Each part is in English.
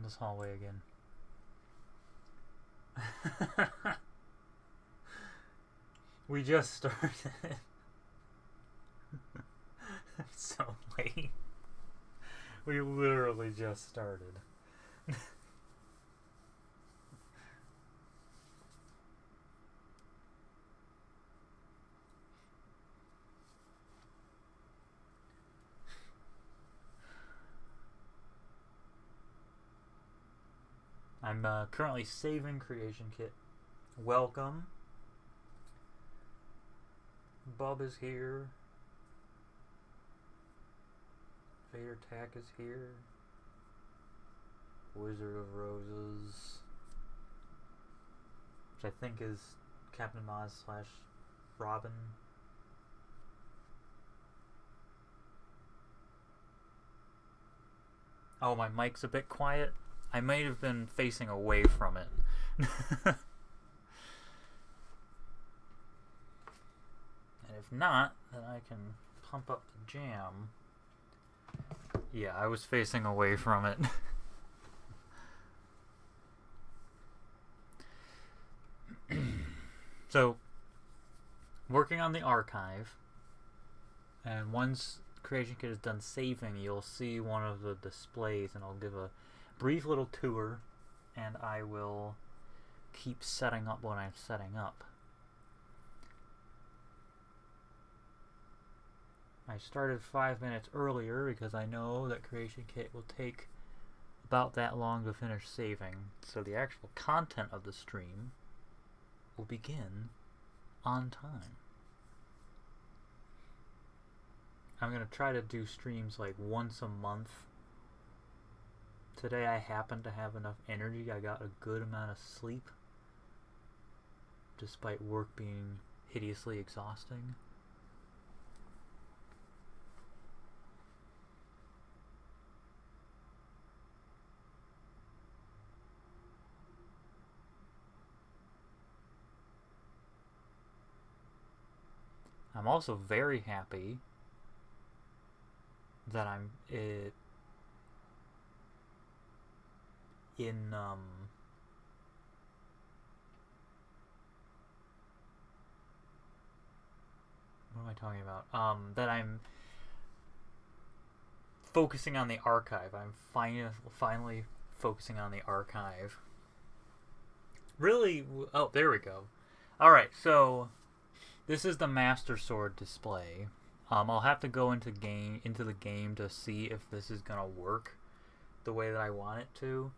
this hallway again. We just started. It's so late. We literally just started. I'm currently saving Creation Kit. Welcome. Bub is here. Vader Tack is here. Wizard of Roses, which I think is Captain Maz / Robin. Oh, my mic's a bit quiet. I might have been facing away from it. And if not, then I can pump up the jam. Yeah, I was facing away from it. So, working on the archive, and once Creation Kit is done saving, you'll see one of the displays, and I'll give a brief little tour, and I will keep setting up what I'm setting up. I started 5 minutes earlier because I know that Creation Kit will take about that long to finish saving, so the actual content of the stream will begin on time. I'm going to try to do streams like once a month. Today I happen to have enough energy. I got a good amount of sleep, despite work being hideously exhausting. I'm also very happy that I'm in what am I talking about? That I'm focusing on the archive. I'm finally focusing on the archive. Really? Oh, there we go. Alright, so this is the Master Sword display. I'll have to go into the game to see if this is gonna work the way that I want it to.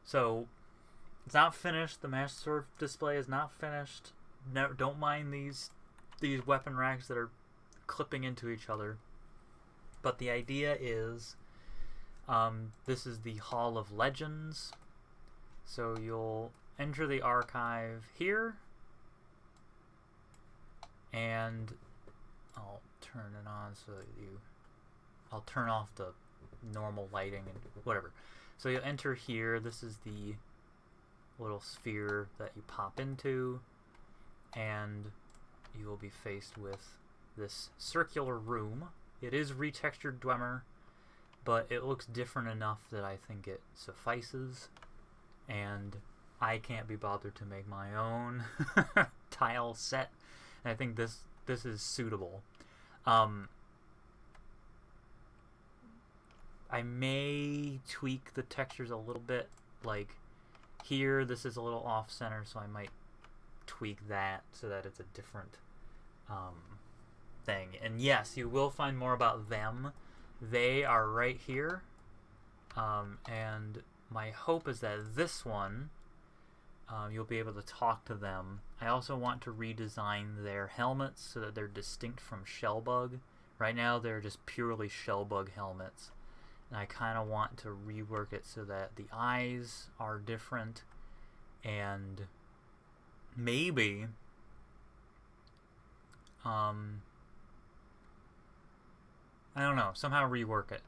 So it's not finished. The Master Sword display is not finished. No, don't mind these weapon racks that are clipping into each other. But the idea is, this is the Hall of Legends. So you'll enter the archive here, and I'll turn it on so that I'll turn off the normal lighting and whatever. So you'll enter here. This is the little sphere that you pop into, and you will be faced with this circular room. It is retextured Dwemer, but it looks different enough that I think it suffices, and I can't be bothered to make my own tile set, and I think this is suitable. I may tweak the textures a little bit. Like here, this is a little off-center, so I might tweak that so that it's a different thing. And yes, you will find more about them. They are right here. And my hope is that this one, you'll be able to talk to them. I also want to redesign their helmets so that they're distinct from Shellbug. Right now, they're just purely Shellbug helmets. And I kind of want to rework it so that the eyes are different, and maybe I don't know, somehow rework it.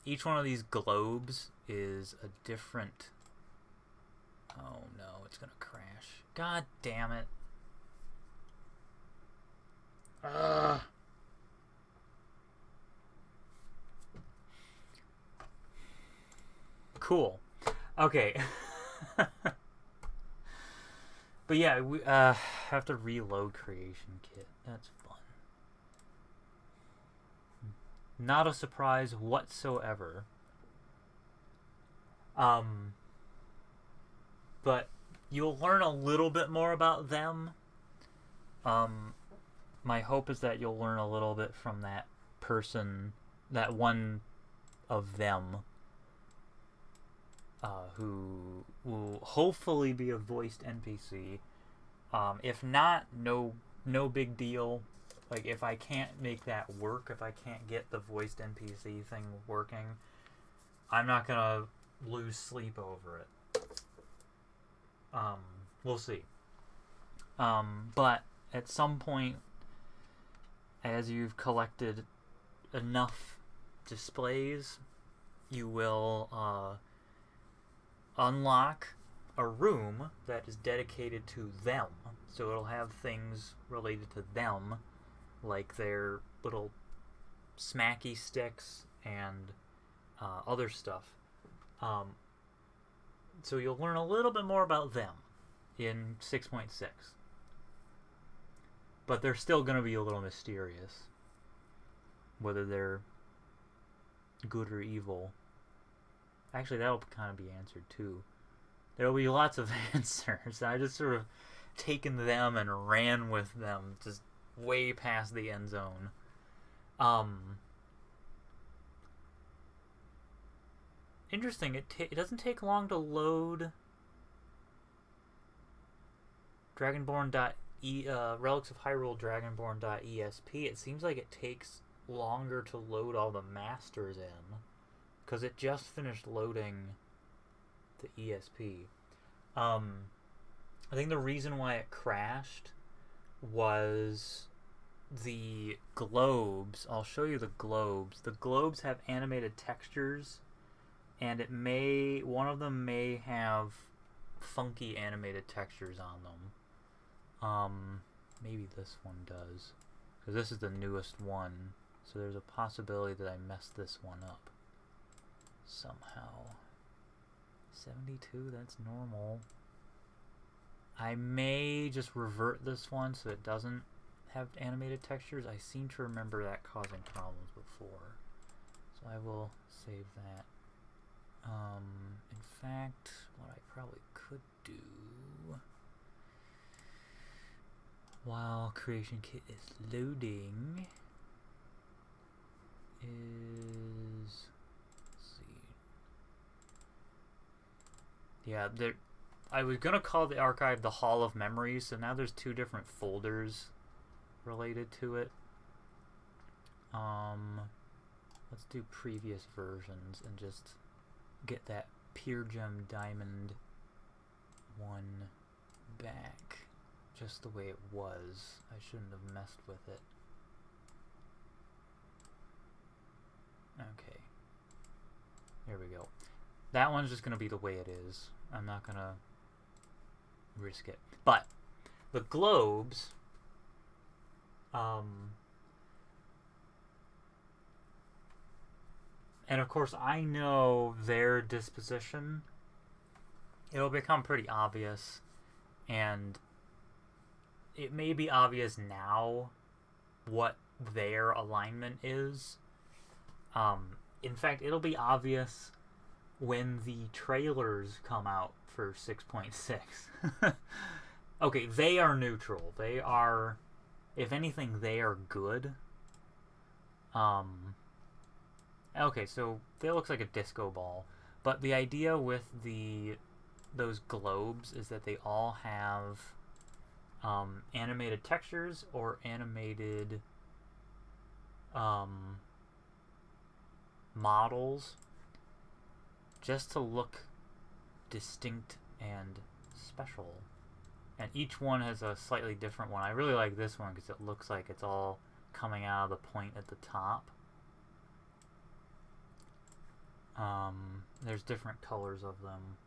Each one of these globes is a different... Oh no, it's gonna crash. God damn it. Ugh. Cool. Okay. But yeah, we have to reload creation kit. That's fun. Not a surprise whatsoever. But you'll learn a little bit more about them. My hope is that you'll learn a little bit from that person, that one of them, who will hopefully be a voiced NPC. If not, no big deal. Like, if I can't make that work, if I can't get the voiced NPC thing working, I'm not gonna lose sleep over it. We'll see. But at some point, as you've collected enough displays, you will unlock a room that is dedicated to them. So it'll have things related to them, like their little smacky sticks and other stuff. So you'll learn a little bit more about them in 6.6. But they're still going to be a little mysterious, whether they're good or evil. Actually, that'll kind of be answered too. There'll be lots of answers. I just sort of taken them and ran with them just way past the end zone. Interesting. It doesn't take long to load Relics of Hyrule Dragonborn.esp. It seems like it takes longer to load all the masters in, because it just finished loading the ESP. I think the reason why it crashed was the globes. I'll show you the globes. The globes have animated textures, and one of them may have funky animated textures on them. Maybe this one does, because this is the newest one, so there's a possibility that I messed this one up somehow. 72, that's normal. I may just revert this one so it doesn't have animated textures. I seem to remember that causing problems before, so I will save that. In fact, what I probably could do while creation kit is loading is, let's see. Yeah, I was gonna call the archive the Hall of Memories, so now there's two different folders related to it. Let's do previous versions and just get that Pure Gem Diamond one back just the way it was. I shouldn't have messed with it. Okay. There we go. That one's just going to be the way it is. I'm not going to risk it. But the globes, and of course I know their disposition. It'll become pretty obvious, and it may be obvious now what their alignment is. In fact, it'll be obvious when the trailers come out for 6.6. Okay, they are neutral. They are, if anything, they are good. Okay, so it looks like a disco ball. But the idea with those globes is that they all have animated textures or animated models, just to look distinct and special. And each one has a slightly different one. I really like this one because it looks like it's all coming out of the point at the top. There's different colors of them,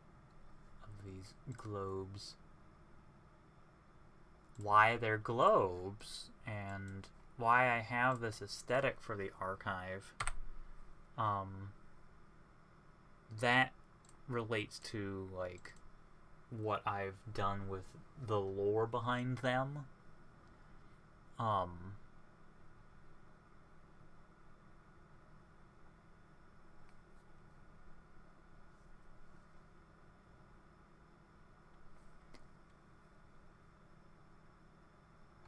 of these globes. Why they're globes and why I have this aesthetic for the archive, that relates to, like, what I've done with the lore behind them.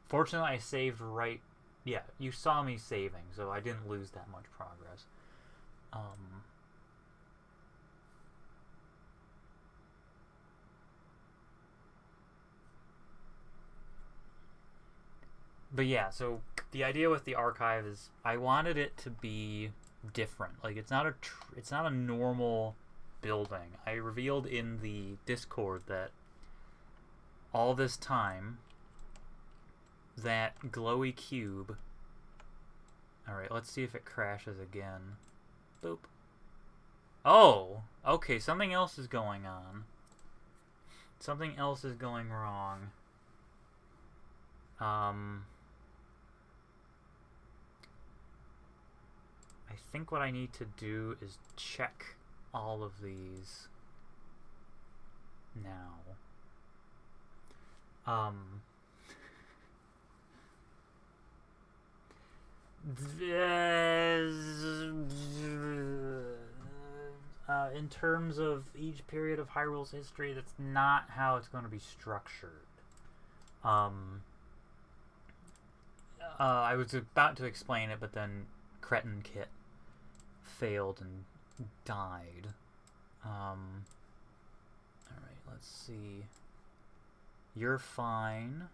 Fortunately, I saved right... Yeah, you saw me saving, so I didn't lose that much progress. But yeah, so the idea with the archive is I wanted it to be different. Like, it's not a normal building. I revealed in the Discord that all this time, that glowy cube... Alright, let's see if it crashes again. Boop. Oh! Okay, something else is going on. Something else is going wrong. I think what I need to do is check all of these now. In terms of each period of Hyrule's history, that's not how it's going to be structured. I was about to explain it, but then Cretin Kit failed and died. Alright, let's see. You're fine.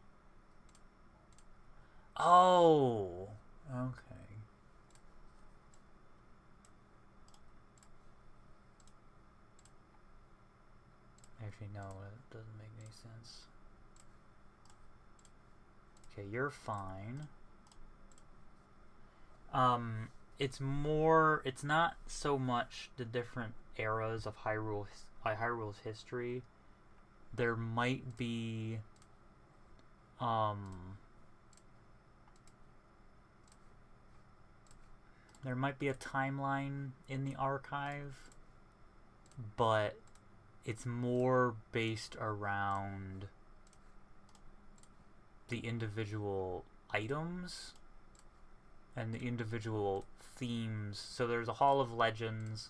Oh! Okay. Actually, no, it doesn't make any sense. Okay, you're fine. It's not so much the different eras of Hyrule's history. There might be, there might be a timeline in the archive, but it's more based around the individual items and the individual themes. So there's a Hall of Legends,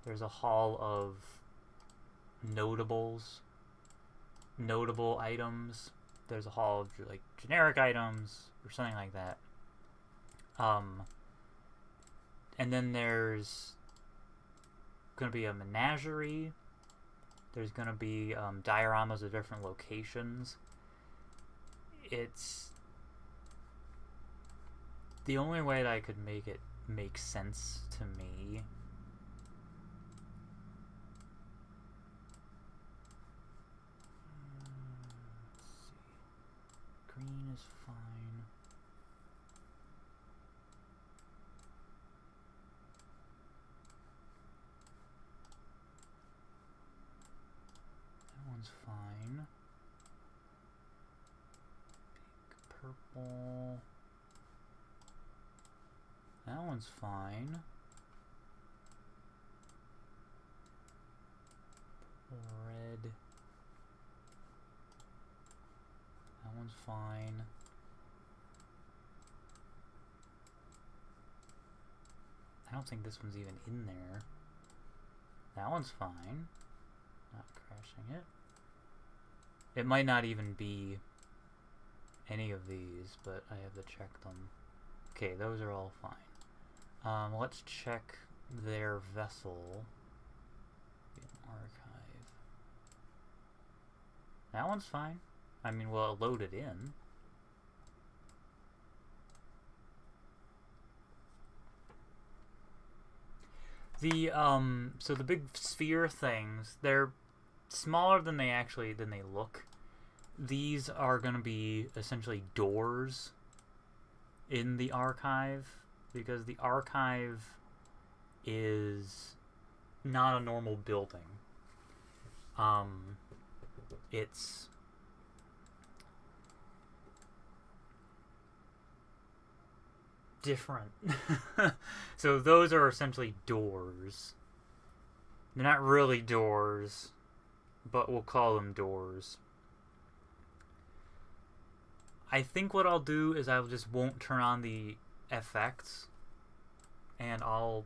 there's a Hall of Notables, notable items, there's a Hall of like generic items or something like that. And then there's gonna be a menagerie. There's gonna be dioramas of different locations. It's the only way that I could make it make sense to me. Let's see. Green is fine. That one's fine. Pink, purple. That one's fine. Red. That one's fine. I don't think this one's even in there. That one's fine. Not crashing it. It might not even be any of these, but I have to check them. Okay, those are all fine. Let's check their vessel. Archive. That one's fine. I mean, well, it loaded in. The, so the big sphere things, they're smaller than they look. These are gonna be essentially doors in the archive, because the archive is not a normal building. It's different. So those are essentially doors. They're not really doors, but we'll call them doors. I think what I'll do is I just won't turn on the effects, and I'll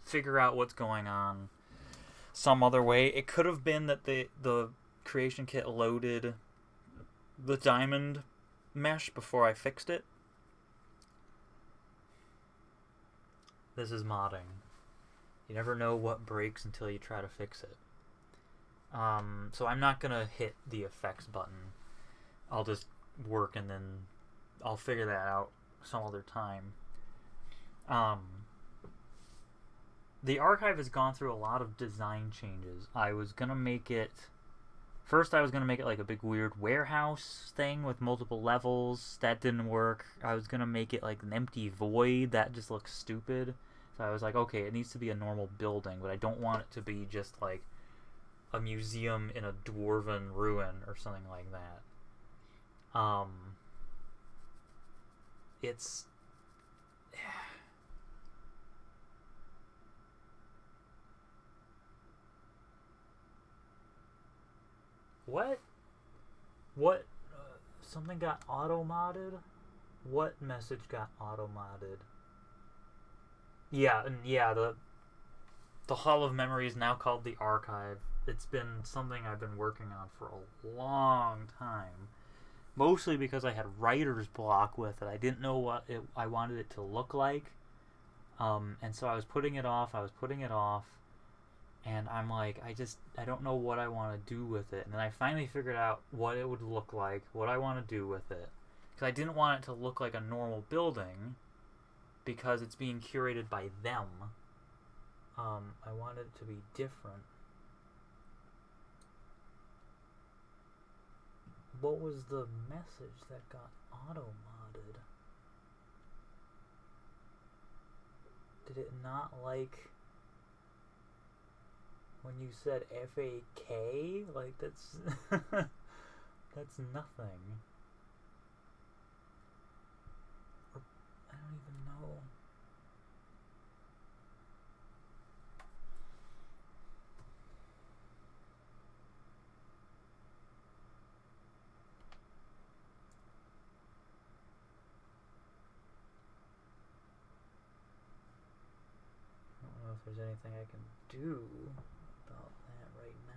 figure out what's going on some other way. It could have been that the creation kit loaded the diamond mesh before I fixed it. This is modding. You never know what breaks until you try to fix it. So I'm not gonna hit the effects button. I'll just work and then I'll figure that out some other time. The archive has gone through a lot of design changes. I was gonna make it like a big weird warehouse thing with multiple levels. That didn't work. I was gonna make it like an empty void. That just looks stupid. So I was like, okay, it needs to be a normal building, but I don't want it to be just like a museum in a dwarven ruin or something like that. It's... What? Something got auto-modded? What message got auto-modded? Yeah, and yeah, the Hall of Memory is now called the Archive. It's been something I've been working on for a long time. Mostly because I had writer's block with it. I didn't know what I wanted it to look like. And so I was putting it off, and I'm like, I don't know what I want to do with it. And then I finally figured out what it would look like, what I want to do with it. Because I didn't want it to look like a normal building, because it's being curated by them. I wanted it to be different. What was the message that got auto-modded? Did it not like when you said FAK? Like, that's that's nothing. I don't even know. I don't know if there's anything I can do about that right now.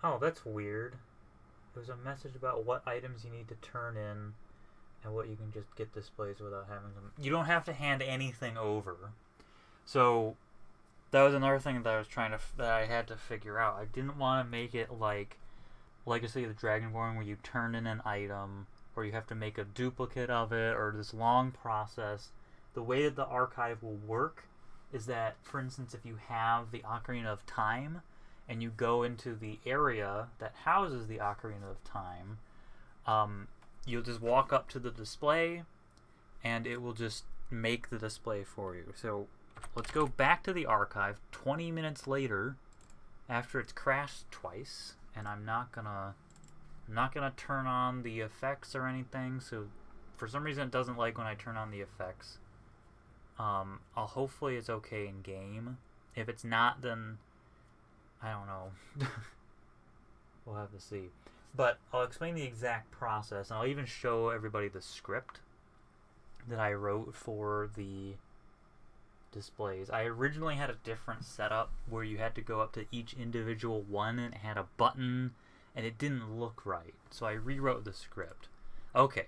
Oh, that's weird. It was a message about what items you need to turn in and what you can just get displays without having them. You don't have to hand anything over. So that was another thing that I had to figure out. I didn't want to make it like Legacy of the Dragonborn, where you turn in an item or you have to make a duplicate of it, or this long process. The way that the archive will work is that, for instance, if you have the Ocarina of Time and you go into the area that houses the Ocarina of Time, you'll just walk up to the display and it will just make the display for you. So let's go back to the archive 20 minutes later after it's crashed twice, and I'm not gonna turn on the effects or anything. So for some reason it doesn't like when I turn on the effects. Hopefully it's okay in game. If it's not, then I don't know. We'll have to see. But I'll explain the exact process, and I'll even show everybody the script that I wrote for the displays. I originally had a different setup where you had to go up to each individual one and it had a button, and it didn't look right. So I rewrote the script. Okay,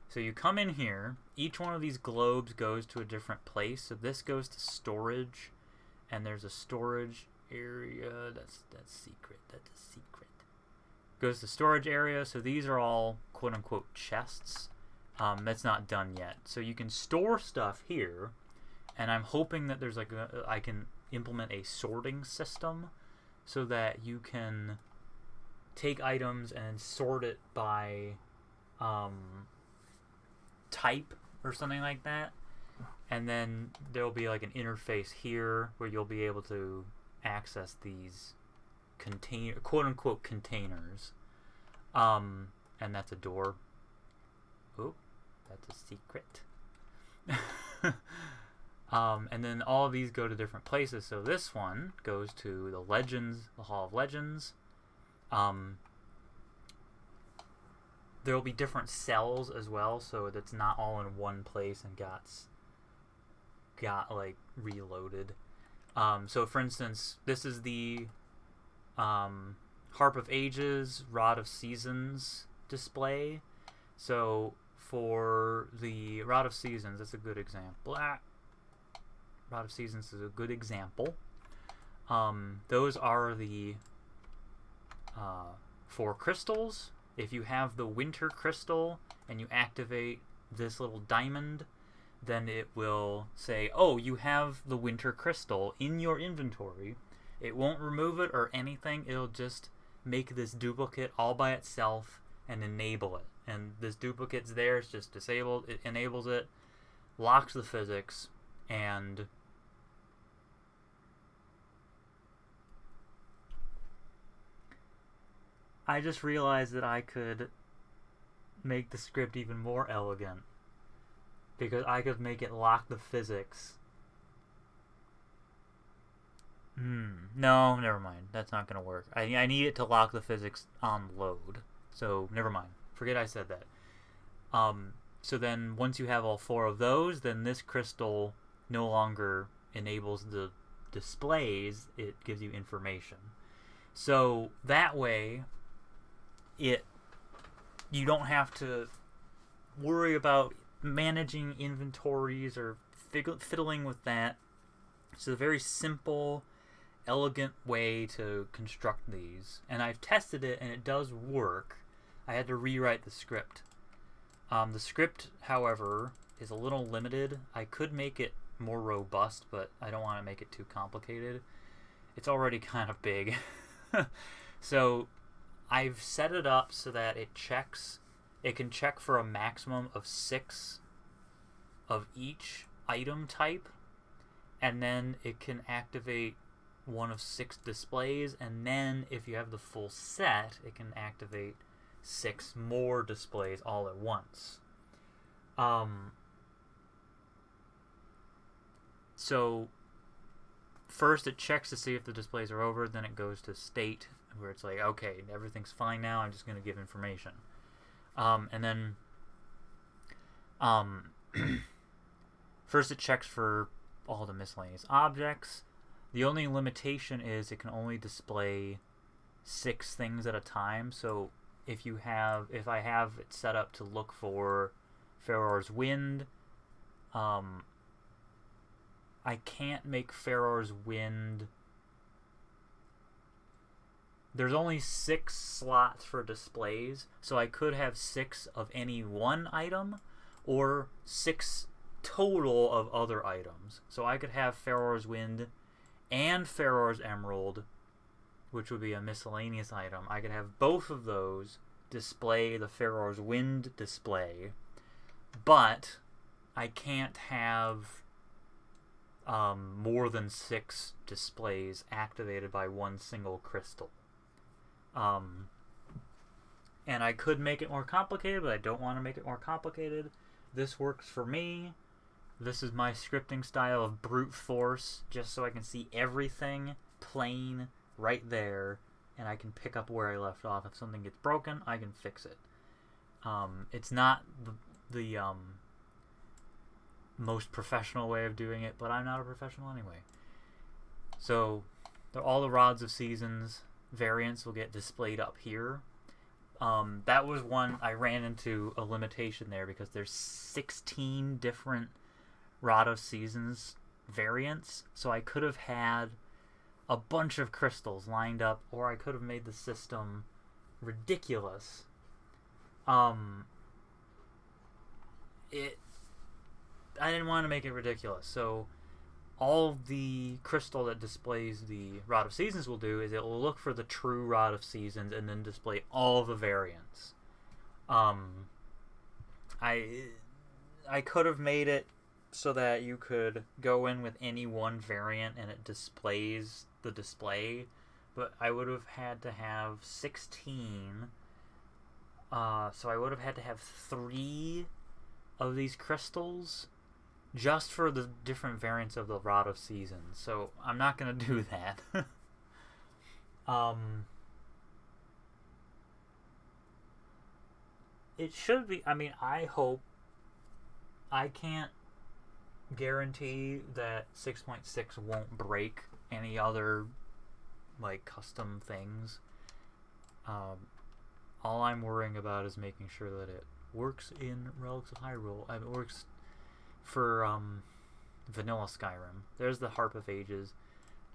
so you come in here. Each one of these globes goes to a different place. So this goes to storage, and there's a storage area. That's secret. That's a secret. Goes to storage area. So these are all quote unquote chests. That's not done yet. So you can store stuff here, and I'm hoping that there's I can implement a sorting system so that you can take items and sort it by type or something like that. And then there'll be like an interface here where you'll be able to access these quote-unquote containers. And that's a door. Oh, that's a secret. And then all of these go to different places. So this one goes to the Hall of Legends. There will be different cells as well, so that's not all in one place and got like reloaded. So for instance, this is the Harp of Ages, Rod of Seasons display. So for the Rod of Seasons, that's a good example. Rod of Seasons is a good example. Those are the 4 crystals. If you have the Winter Crystal and you activate this little diamond, then it will say, oh, you have the Winter Crystal in your inventory. It won't remove it or anything. It'll just make this duplicate all by itself and enable it. And this duplicate's there. It's just disabled. It enables it, locks the physics, and I just realized that I could make the script even more elegant, because I could make it lock the physics. No, never mind. That's not going to work. I need it to lock the physics on load. So, never mind. Forget I said that. So then, once you have all 4 of those, then this crystal no longer enables the displays. It gives you information. So, that way, you don't have to worry about managing inventories or fiddling with that. It's a very simple, elegant way to construct these, and I've tested it and it does work. I had to rewrite the script. The script, however, is a little limited. I could make it more robust, but I don't want to make it too complicated. It's already kind of big. So I've set it up so that it can check for a maximum of 6 of each item type, and then it can activate one of 6 displays, and then if you have the full set, it can activate 6 more displays all at once. So first it checks to see if the displays are over, then it goes to state, where it's like, okay, everything's fine now, I'm just going to give information. And then first it checks for all the miscellaneous objects. The only limitation is it can only display 6 things at a time. So if I have it set up to look for Faror's Wind, I can't make Faror's Wind. There's only 6 slots for displays, so I could have 6 of any one item, or 6 total of other items. So I could have Faror's Wind and Faror's Emerald, which would be a miscellaneous item. I could have both of those display the Faror's Wind display, but I can't have more than 6 displays activated by one single crystal. And I could make it more complicated, but I don't want to make it more complicated. This works for me. This is my scripting style of brute force, just so I can see everything plain right there, and I can pick up where I left off. If something gets broken, I can fix it. It's not the most professional way of doing it, but I'm not a professional anyway. So all the Rods of Seasons variants will get displayed up here. That was one I ran into a limitation there, because there's 16 different Rod of Seasons variants, so I could have had a bunch of crystals lined up, or I could have made the system ridiculous. I didn't want to make it ridiculous, so all of the crystal that displays the Rod of Seasons will do is it will look for the true Rod of Seasons and then display all the variants. I could have made it so that you could go in with any one variant and it displays the display, but I would have had to have 16. So I would have had to have 3 of these crystals just for the different variants of the Rod of Seasons. So I'm not going to do that. It should be, I mean, I hope, I can't guarantee that 6.6 won't break any other, like, custom things. All I'm worrying about is making sure that it works in Relics of Hyrule. It works for vanilla Skyrim. There's the Harp of Ages.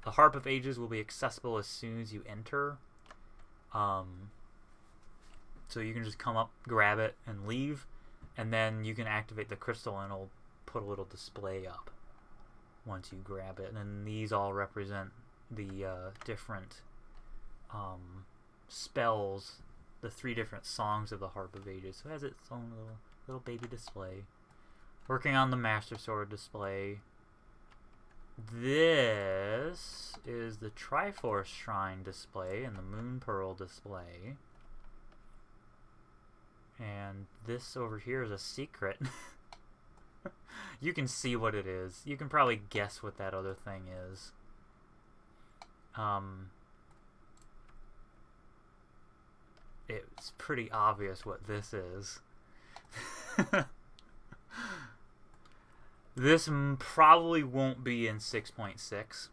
The Harp of Ages will be accessible as soon as you enter. So you can just come up, grab it, and leave. And then you can activate the crystal and it'll put a little display up once you grab it. And then these all represent the different spells, the 3 different songs of the Harp of Ages. So it has its own little baby display. Working on the Master Sword display. This is the Triforce Shrine display and the Moon Pearl display. And this over here is a secret. You can see what it is. You can probably guess what that other thing is. It's pretty obvious what this is. This probably won't be in 6.6.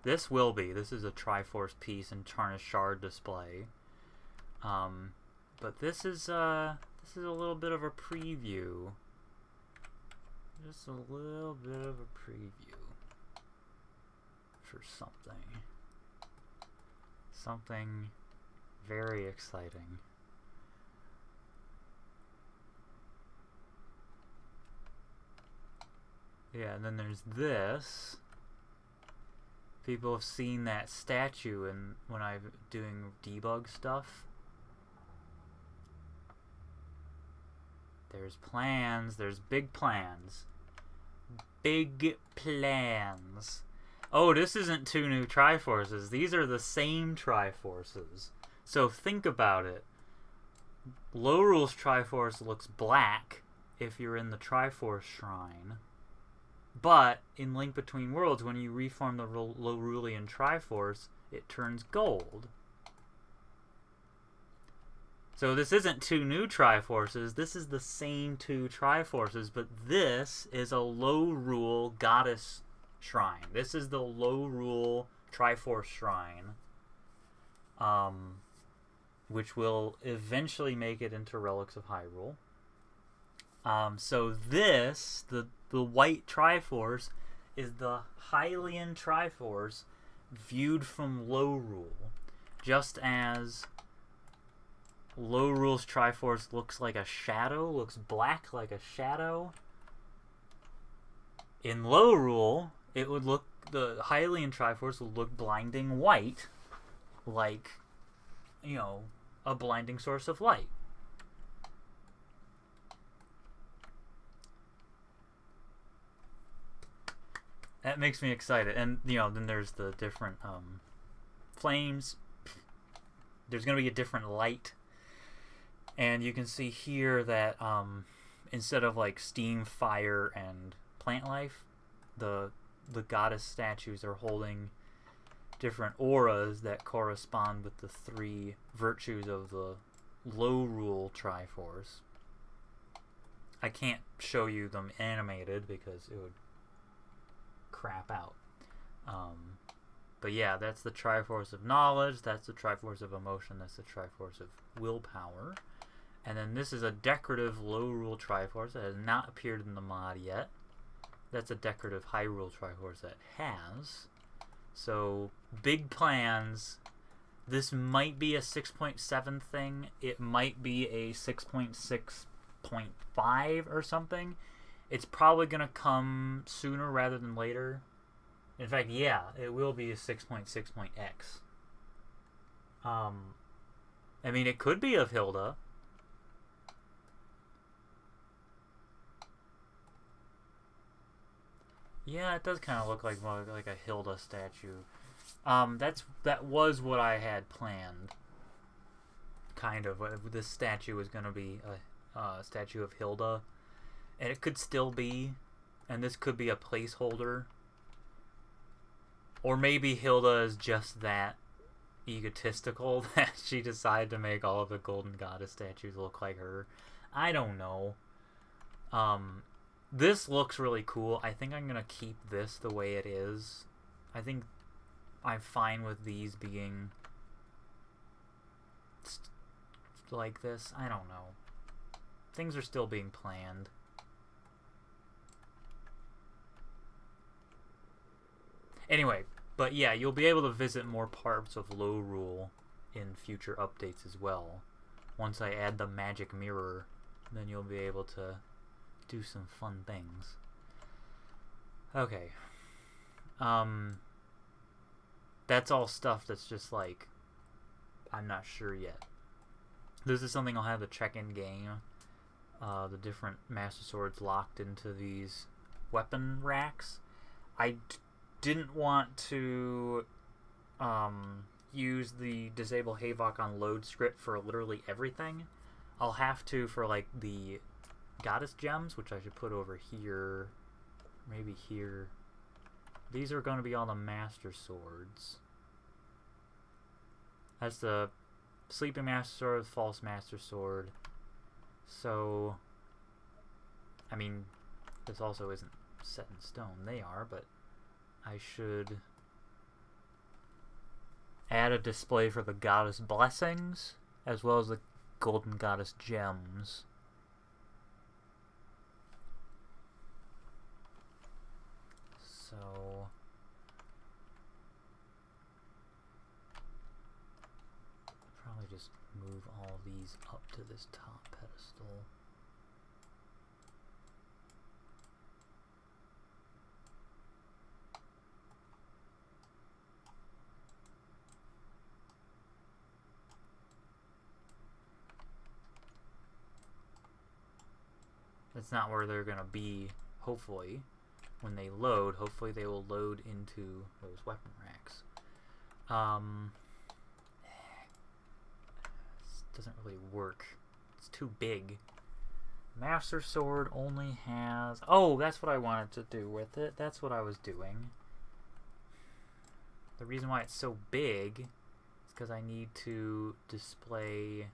This will be. This is a Triforce piece and Tarnished Shard display. But this is a little bit of a preview. Just a little bit of a preview for something. Something very exciting. Yeah, and then there's this. People have seen that statue and when I'm doing debug stuff. There's plans. There's big plans. Big plans. Oh, this isn't 2 new Triforces. These are the same Triforces. So think about it. Lorule's Triforce looks black if you're in the Triforce Shrine. But in Link Between Worlds, when you reform the Lorulean Triforce, it turns gold. So this isn't 2 new Triforces. This is the same 2 Triforces, but this is a Lorule Goddess Shrine. This is the Lorule Triforce Shrine, which will eventually make it into Relics of Hyrule. So this, the white Triforce, is the Hylian Triforce viewed from Lorule. Just as Lorule's Triforce looks like a shadow, looks black like a shadow. In Lorule, it would look, the Hylian Triforce would look blinding white, like, you know, a blinding source of light. That makes me excited. And, you know, then there's the different flames. There's going to be a different light. And you can see here that instead of like steam, fire, and plant life, the goddess statues are holding different auras that correspond with the 3 virtues of the Lorule Triforce. I can't show you them animated because it would crap out. But yeah, that's the Triforce of Knowledge, that's the Triforce of Emotion, that's the Triforce of Willpower. And then this is a decorative Lorule Triforce that has not appeared in the mod yet. That's a decorative Hyrule Triforce that has. So, big plans. This might be a 6.7 thing. It might be a 6.6.5 or something. It's probably going to come sooner rather than later. In fact, yeah, it will be a 6.6.x. I mean, it could be of Hilda. Yeah, it does kind of look like a Hilda statue. That was what I had planned. Kind of. This statue was going to be a statue of Hilda. And it could still be. And this could be a placeholder. Or maybe Hilda is just that egotistical that she decided to make all of the Golden Goddess statues look like her. I don't know. This looks really cool. I think I'm going to keep this the way it is. I think I'm fine with these being like this. I don't know. Things are still being planned. Anyway, but yeah, you'll be able to visit more parts of Hyrule in future updates as well. Once I add the magic mirror, then you'll be able to do some fun things. Okay. That's all stuff that's just like, I'm not sure yet. This is something I'll have to check in game. The different Master Swords locked into these weapon racks. I didn't want to use the disable Havok on load script for literally everything. I'll have to for like the goddess gems, which I should put over here, maybe here. These are going to be all the Master Swords. That's the Sleeping Master Sword, False Master Sword. So, I mean, this also isn't set in stone. They are, but I should add a display for the Goddess Blessings, as well as the Golden Goddess Gems. So, probably just move all these up to this top pedestal. That's not where they're going to be, hopefully. When they load, hopefully they will load into those weapon racks. This doesn't really work. It's too big. Master Sword only has... Oh, that's what I wanted to do with it. That's what I was doing. The reason why it's so big is because I need to display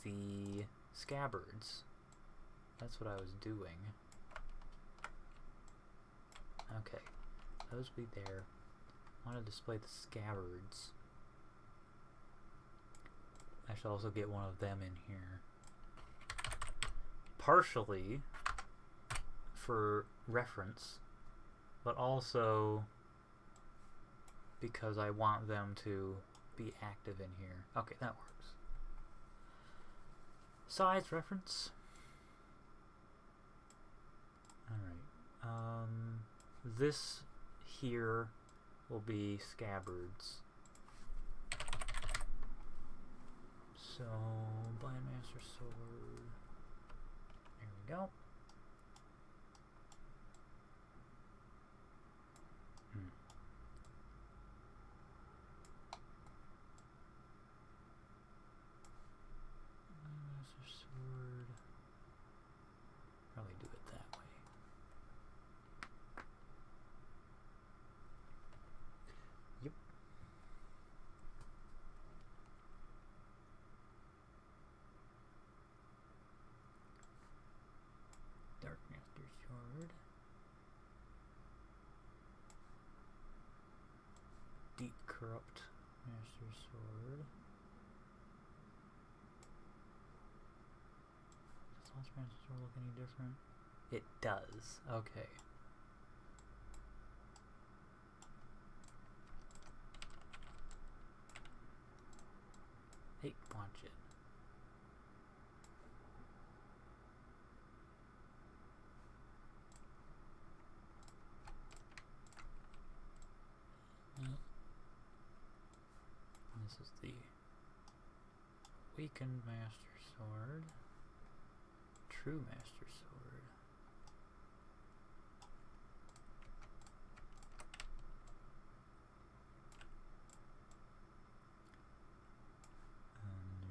the scabbards. That's what I was doing. Okay, those will be there. I want to display the scabbards. I should also get one of them in here. Partially for reference, but also because I want them to be active in here. Okay, that works. Size reference. Alright. This here will be scabbards. So, Blind Master Sword. There we go. Master Sword. Probably do it that way. Yep. Dark Master Sword. Deep Corrupt Master Sword. Does Lost Master Sword look any different? It does. Okay. Hey, watch it. This is the Weakened Master Sword. True Master Sword.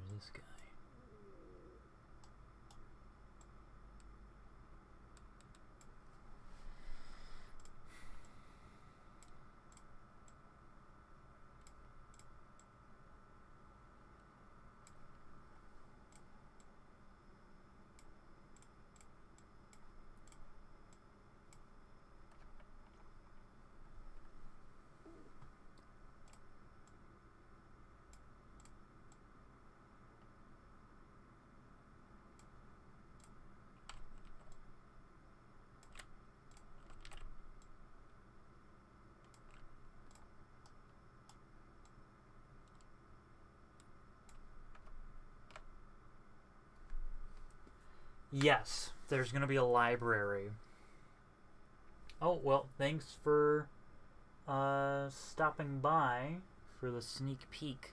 There's this guy. Yes, there's going to be a library. Oh, well, thanks for stopping by for the sneak peek.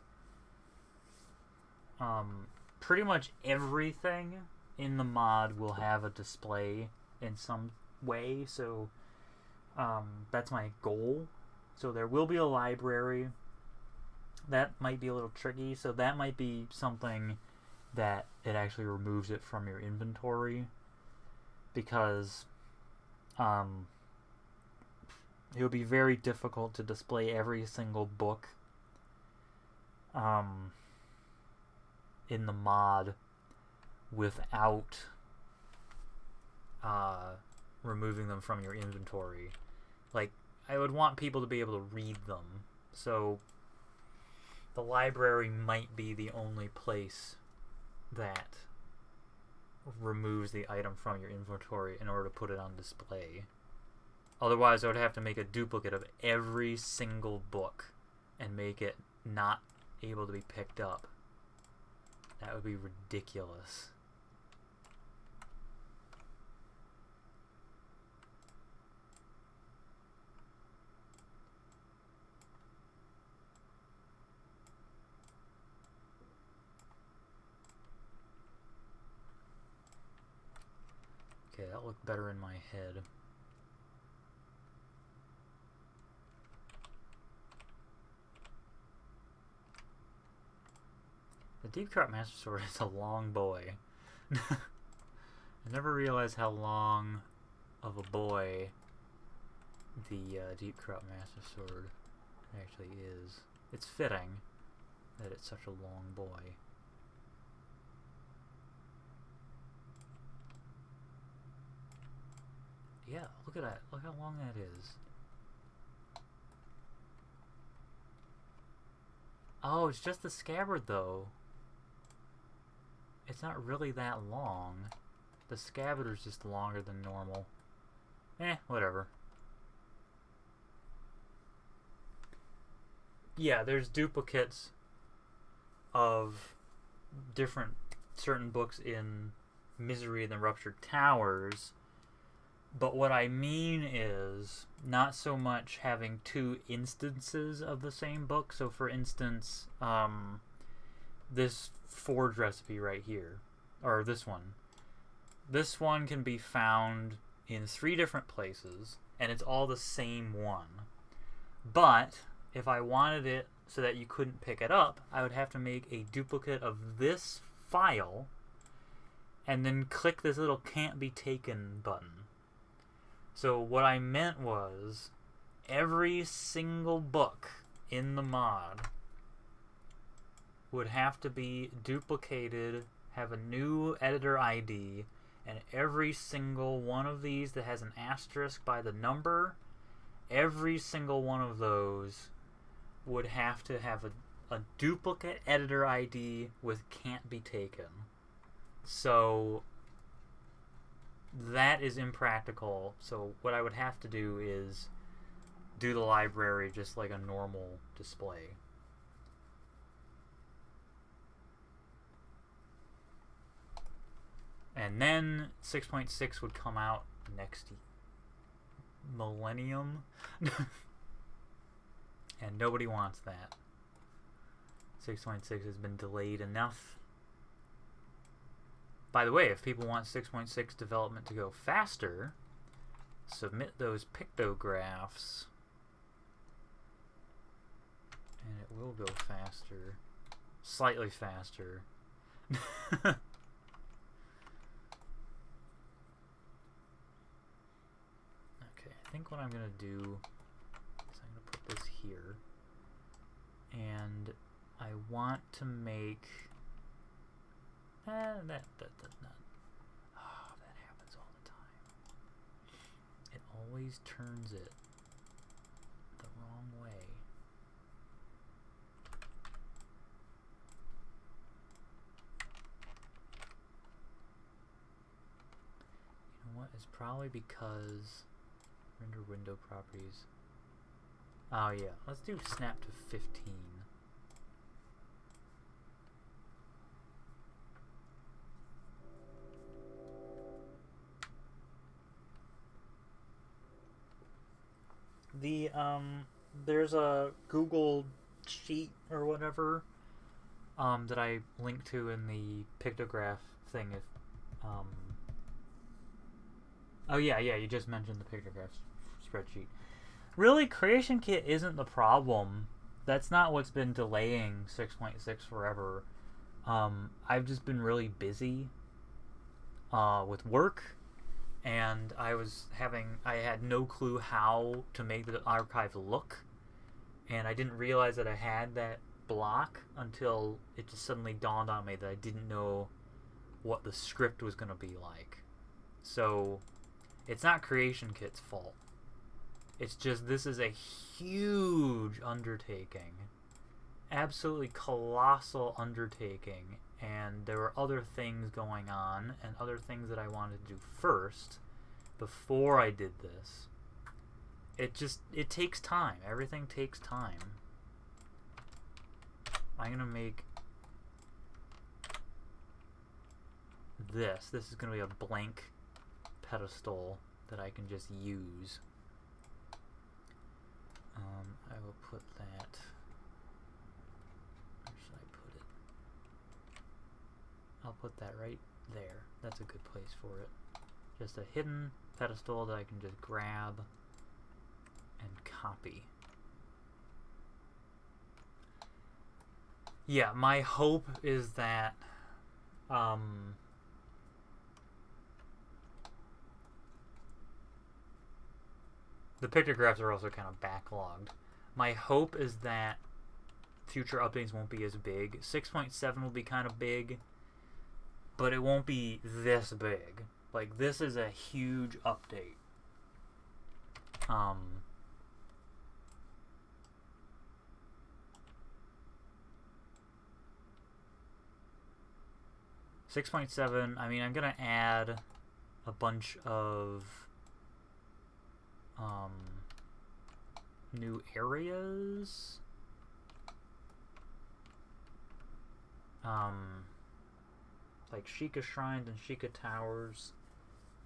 Pretty much everything in the mod will have a display in some way, so that's my goal. So there will be a library. That might be a little tricky, so that might be something that it actually removes it from your inventory, because it would be very difficult to display every single book in the mod without removing them from your inventory. Like, I would want people to be able to read them, so the library might be the only place that removes the item from your inventory in order to put it on display. Otherwise, I would have to make a duplicate of every single book and make it not able to be picked up. That would be ridiculous. Okay, that looked better in my head. The Deep Cut Master Sword is a long boy. I never realized how long of a boy the Deep Cut Master Sword actually is. It's fitting that it's such a long boy. Yeah, look at that. Look how long that is. Oh, it's just the scabbard, though. It's not really that long. The scabbard is just longer than normal. Whatever. Yeah, there's duplicates of certain books in Misery and the Ruptured Towers. But what I mean is not so much having two instances of the same book. So, for instance, this forge recipe right here, or this one can be found in 3 different places, and it's all the same one. But if I wanted it so that you couldn't pick it up, I would have to make a duplicate of this file and then click this little can't be taken button. So what I meant was every single book in the mod would have to be duplicated, have a new editor ID, and every single one of these that has an asterisk by the number, every single one of those would have to have a duplicate editor ID with can't be taken. So that is impractical. So what I would have to do is do the library just like a normal display. And then 6.6 would come out next millennium. And nobody wants that. 6.6 has been delayed enough. By the way, if people want 6.6 development to go faster, submit those pictographs, and it will go faster. Slightly faster. Okay, I think what I'm going to do is I'm going to put this here. And I want to make... that does not... Oh, that happens all the time. It always turns it the wrong way. You know what? It's probably because... Render window properties. Oh yeah, let's do snap to 15. There's a Google sheet or whatever that I linked to in the pictograph thing. If oh yeah, you just mentioned the pictograph spreadsheet. Really, Creation Kit isn't the problem. That's not what's been delaying 6.6 forever. I've just been really busy with work, and I had no clue how to make the archive look, and I didn't realize that I had that block until it just suddenly dawned on me that I didn't know what the script was going to be like. So, it's not Creation Kit's fault. It's just this is a huge undertaking. Absolutely colossal undertaking. And there were other things going on and other things that I wanted to do first before I did this. It takes time. Everything takes time. I'm going to make this. This is going to be a blank pedestal that I can just use. I will put that... Where should I put it? I'll put that right there. That's a good place for it. Just a hidden pedestal that I can just grab and copy. Yeah, my hope is that the pictographs are also kind of backlogged. My hope is that future updates won't be as big. 6.7 will be kind of big, but it won't be this big. Like, this is a huge update. 6.7, I mean, I'm gonna add a bunch of new areas. Like Sheikah Shrines and Sheikah Towers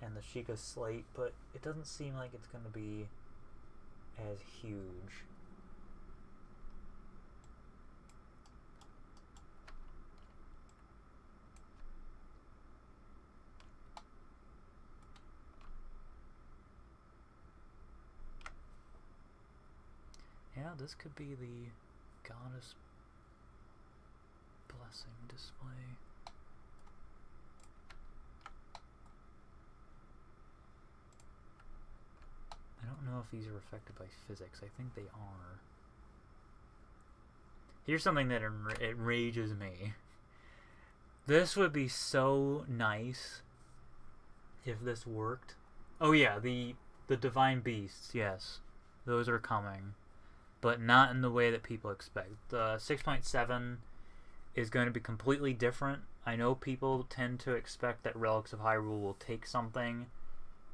and the Sheikah Slate, but it doesn't seem like it's going to be as huge. Yeah, this could be the Goddess Blessing display. I don't know if these are affected by physics. I think they are. Here's something that enrages me. This would be so nice if this worked. Oh yeah, the Divine Beasts, yes. Those are coming. But not in the way that people expect. The 6.7 is going to be completely different. I know people tend to expect that Relics of Hyrule will take something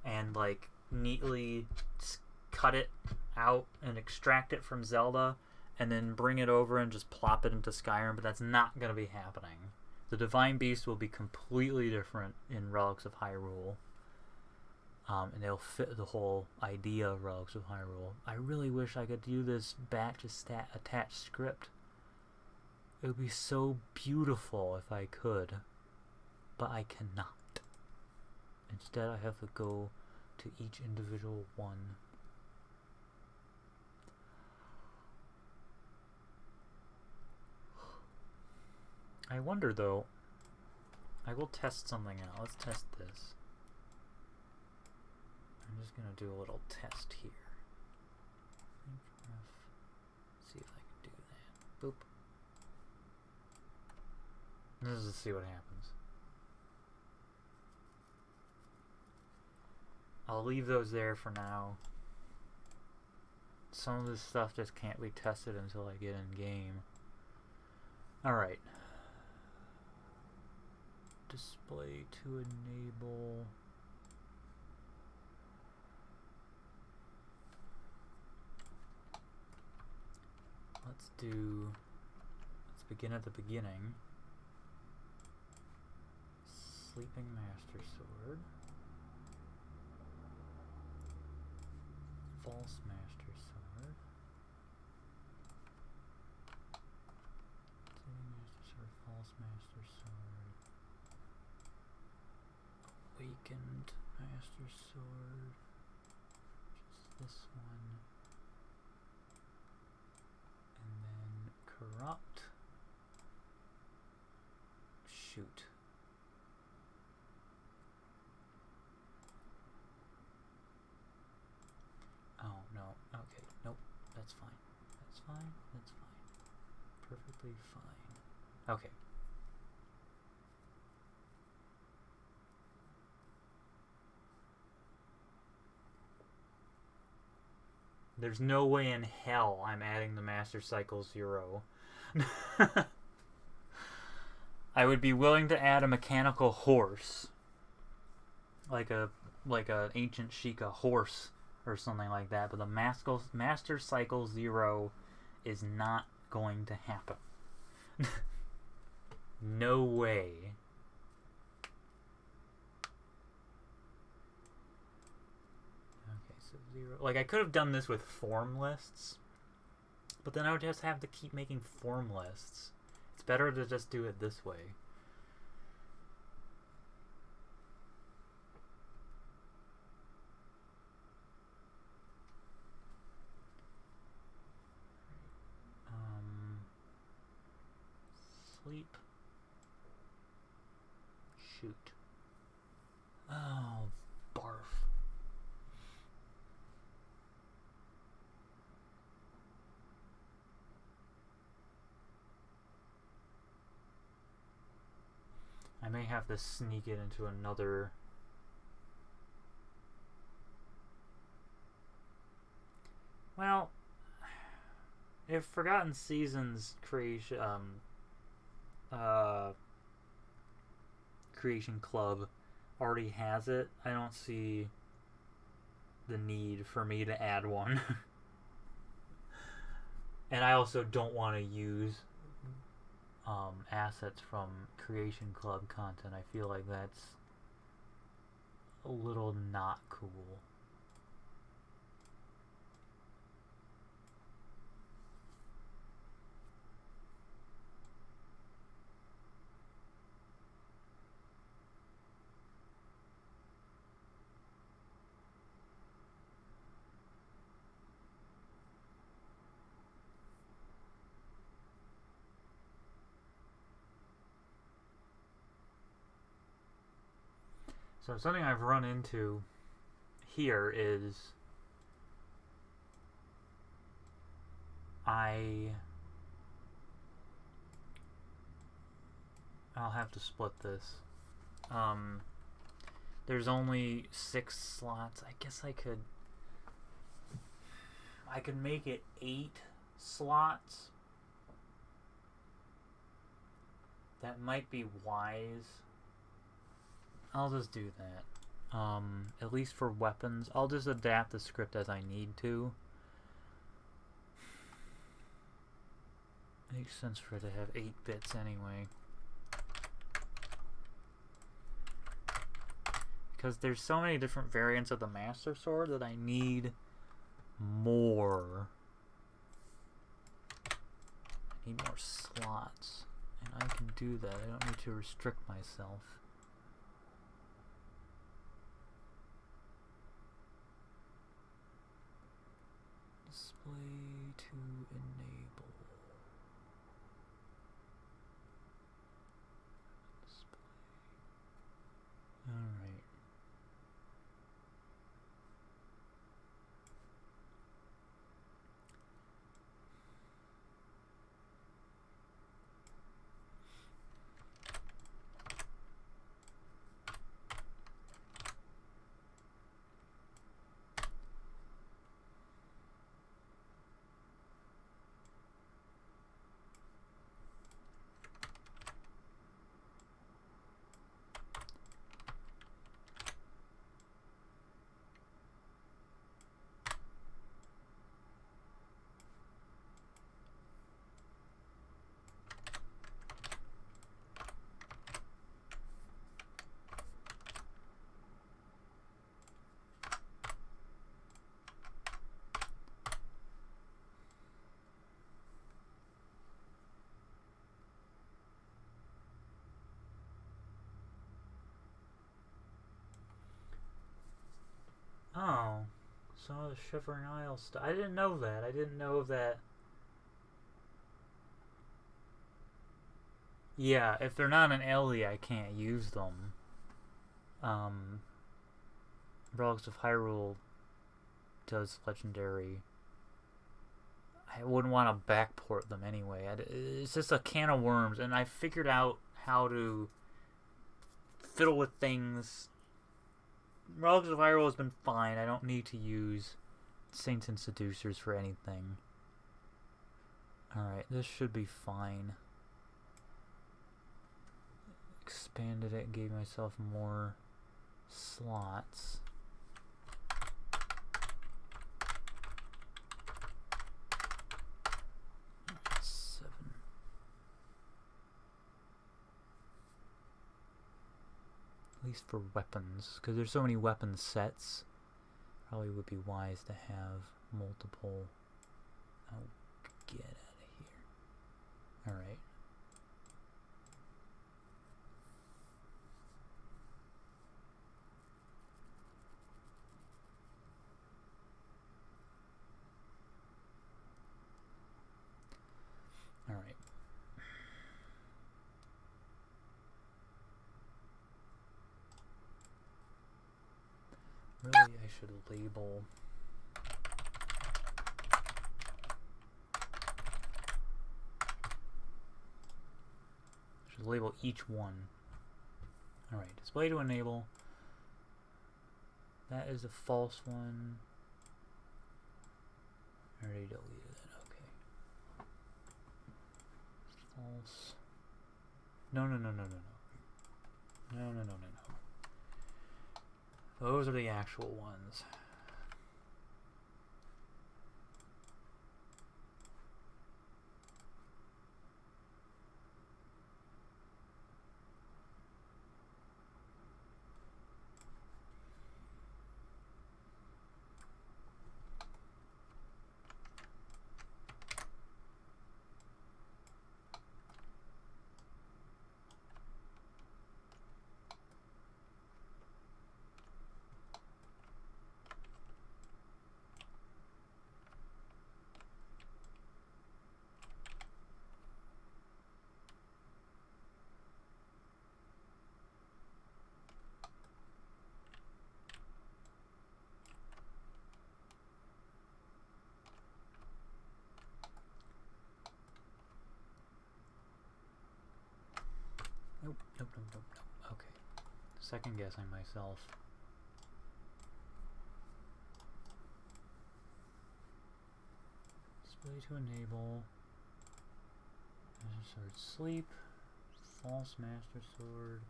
and like neatly cut it out and extract it from Zelda and then bring it over and just plop it into Skyrim, but that's not going to be happening. The Divine Beast will be completely different in Relics of Hyrule. And they'll fit the whole idea of Relics of Hyrule. I really wish I could do this batch attached script. It would be so beautiful if I could. but I cannot. Instead, I have to go to each individual one. I wonder though, I will test something out. Let's test this. I'm just gonna do a little test here. See if I can do that. Boop. Let's just see what happens. I'll leave those there for now. Some of this stuff just can't be tested until I get in game. Alright. Display to enable. Let's begin at the beginning. Sleeping Master Sword. False Master Sword. Sleeping Master Sword, False Master Sword. Awakened Master Sword. Just this one. And then Corrupt. Shoot. Oh, no. Okay. Nope. That's fine. That's fine. That's fine. Perfectly fine. Okay. There's no way in hell I'm adding the Master Cycle 0. I would be willing to add a mechanical horse. Like a ancient Sheikah horse or something like that, but the Master Cycle 0 is not going to happen. No way. Okay, so 0. Like, I could have done this with form lists, but then I would just have to keep making form lists. It's better to just do it this way. Sleep. Shoot. Oh, barf. I may have to sneak it into another. Well, if Forgotten Seasons creation Club already has it, I don't see the need for me to add one. And I also don't want to use assets from Creation Club content. I feel like that's a little not cool. So something I've run into here is I'll have to split this. There's only 6 slots. I guess I could make it 8 slots. That might be wise. I'll just do that. At least for weapons. I'll just adapt the script as I need to. Makes sense for it to have 8 bits anyway. Because there's so many different variants of the Master Sword that I need more. I need more slots. And I can do that. I don't need to restrict myself. Display to enable. Display. Alright. Oh, some of the Shivering Isles stuff. I didn't know that. I didn't know that. Yeah, if they're not an Ellie, I can't use them. Relics of Hyrule does legendary. I wouldn't want to backport them anyway. It's just a can of worms, and I figured out how to fiddle with things. Relics of Hyrule has been fine. I don't need to use Saints and Seducers for anything. Alright, this should be fine. Expanded it, gave myself more slots. At least for weapons, because there's so many weapon sets. Probably would be wise to have multiple. Oh, get out of here. Alright. Alright. Really, I should label. Should label each one. Alright, display to enable. That is a false one. I already deleted it, okay. False. No. No. Those are the actual ones. Nope. Okay. Second guessing myself. Display to enable. Master Sword Sleep. False Master Sword.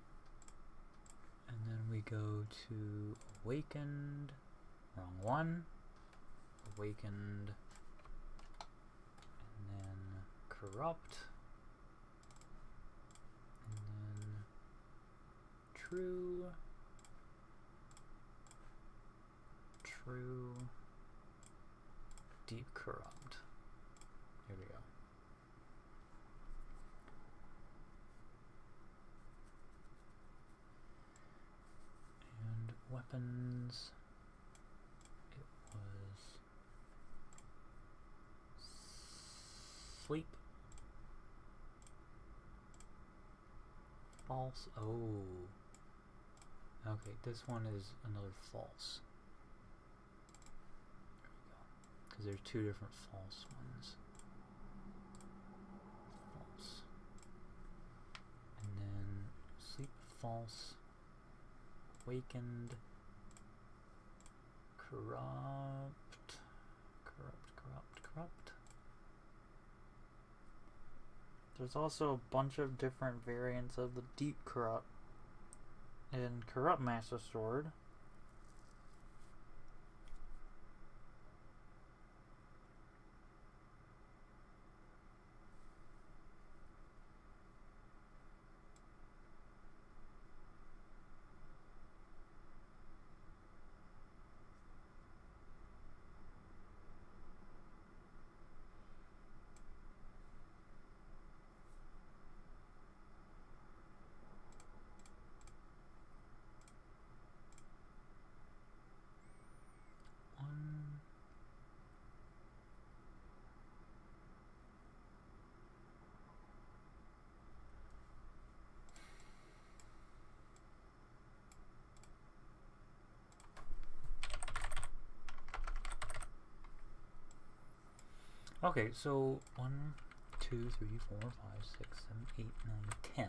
And then we go to Awakened. Wrong one. Awakened. And then Corrupt. True, deep corrupt. Here we go. And weapons. It was false? Oh. Okay, this one is another false. There we go. Because there's two different false ones. False. And then sleep false. Awakened. Corrupt. Corrupt. There's also a bunch of different variants of the deep corrupt and corrupt Master Sword. Okay, so 1, 2, 3, 4, 5, 6, 7, 8, 9, 10.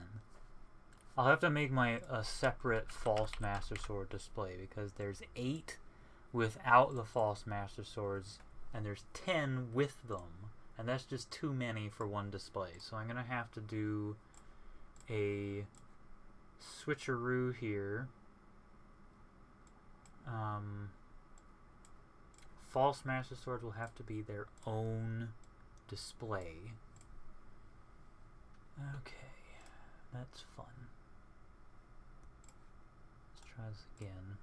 I'll have to make a separate false Master Sword display because there's 8 without the false Master Swords and there's 10 with them, and that's just too many for one display. So I'm gonna have to do a switcheroo here. False Master Swords will have to be their own display. Okay, that's fun. Let's try this again.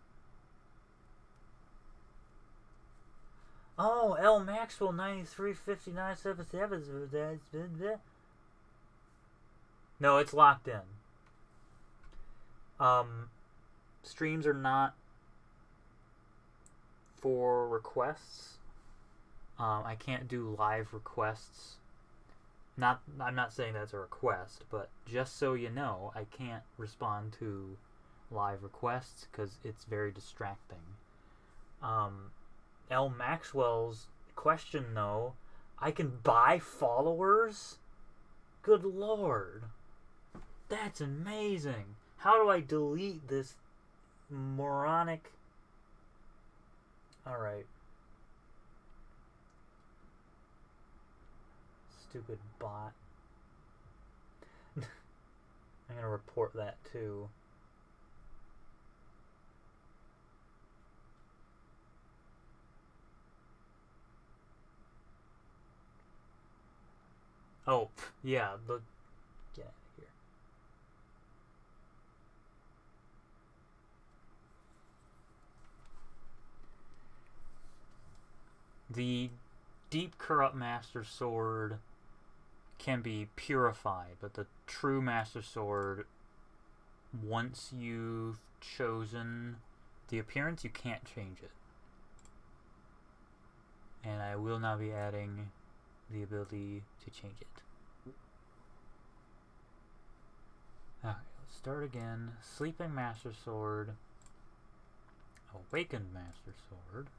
Oh, L Maxwell 935977. No, it's locked in. Streams are not for requests. I can't do live requests. I'm not saying that's a request, but just so you know, I can't respond to live requests because it's very distracting. L Maxwell's question though, I can buy followers? Good lord. That's amazing. How do I delete this moronic... Alright. Stupid bot. I'm gonna report that too. Oh, yeah, get out of here. The deep corrupt Master Sword can be purified, but the true Master Sword, once you've chosen the appearance, you can't change it. And I will not be adding the ability to change it. Okay, let's start again. Sleeping Master Sword. Awakened Master Sword.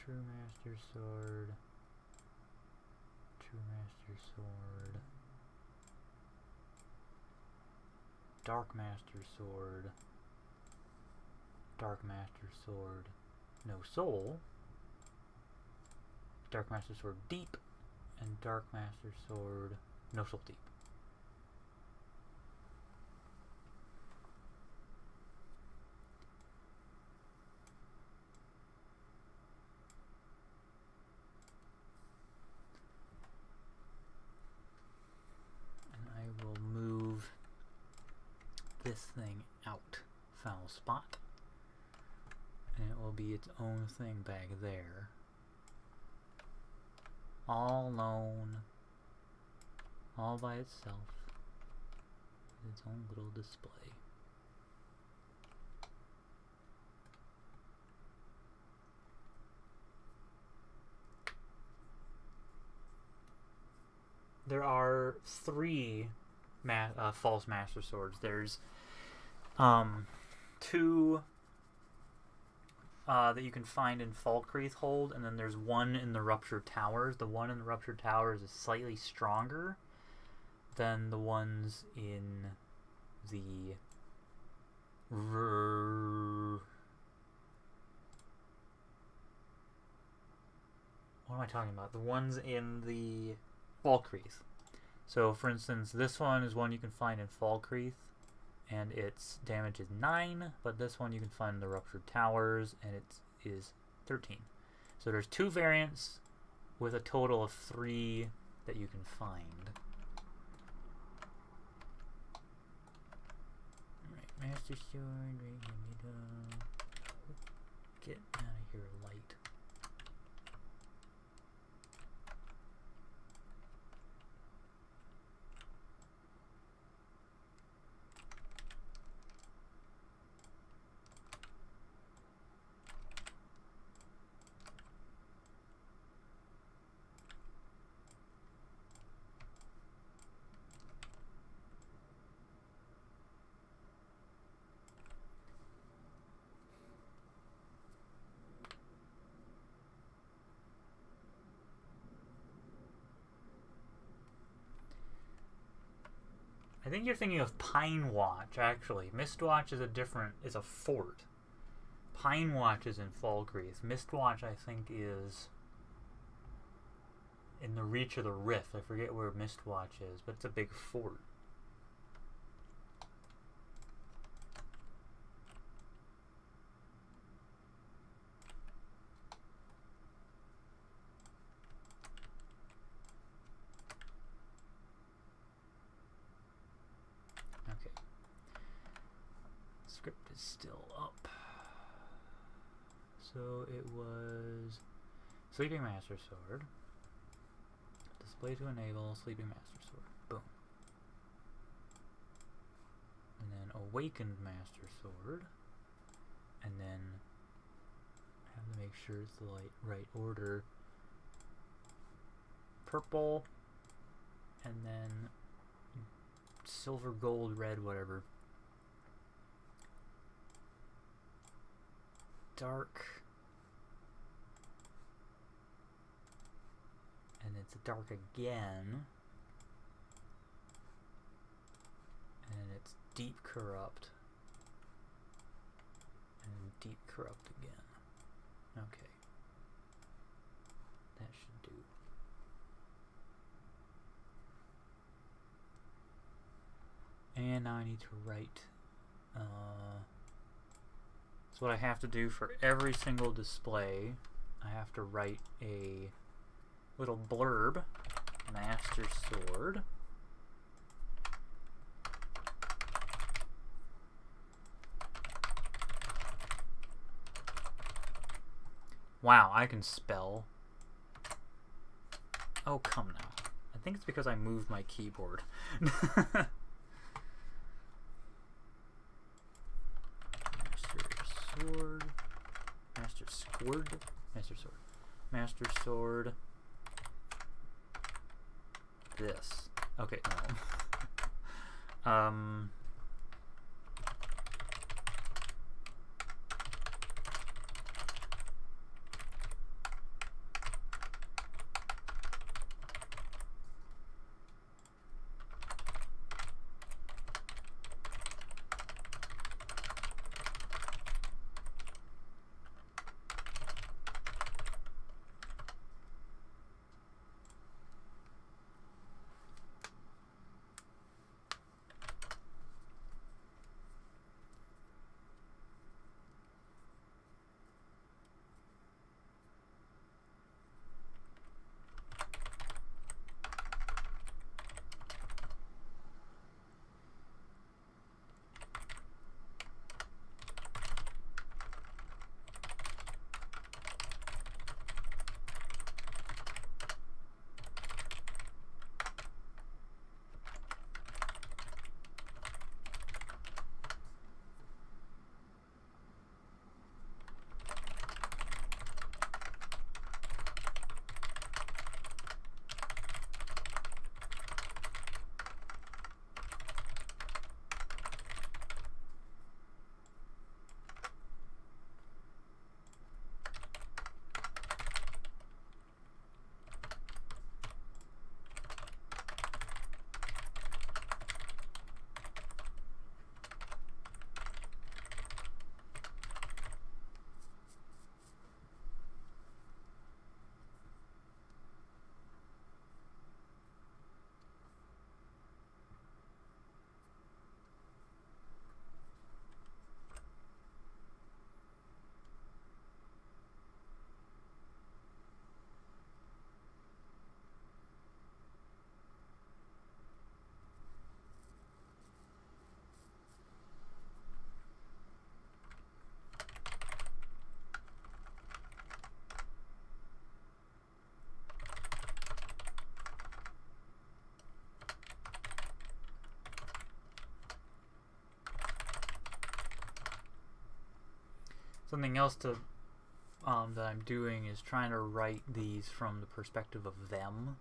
True Master Sword. True Master Sword. Dark Master Sword. Dark Master Sword. No Soul. Dark Master Sword Deep. And Dark Master Sword No Soul Deep. This thing out. Foul spot. And it will be its own thing back there. All alone. All by itself. Its own little display. there are 3 false Master Swords. There's 2 that you can find in Falkreath Hold, and then there's 1 in the Ruptured Towers. The one in the Ruptured Towers is slightly stronger than the ones in the what am I talking about? The ones in the Falkreath. So, for instance, this one is one you can find in Falkreath, and its damage is 9, but this one you can find in the Ruptured Towers, and it is 13. So there's 2 variants with a total of 3 that you can find. Alright, Master Sword, get out of here, light. I think you're thinking of Pine Watch, actually. Mistwatch is a fort. Pine Watch is in Falkreath. Mistwatch, I think, is in the Reach of the Rift. I forget where Mistwatch is, but it's a big fort. Script is still up. So it was Sleeping Master Sword. Display to enable Sleeping Master Sword. Boom. And then Awakened Master Sword. And then I have to make sure it's the right order. Purple. And then silver, gold, red, whatever. Dark, and it's dark again, and it's deep corrupt, and deep corrupt again. Okay, that should do. And now I need to write so what I have to do for every single display, I have to write a little blurb, Master Sword. Wow, I can spell. Oh, come now. I think it's because I moved my keyboard. Sword, Master Sword, Master Sword, Master Sword. This. Okay, no. Something else to that I'm doing is trying to write these from the perspective of them,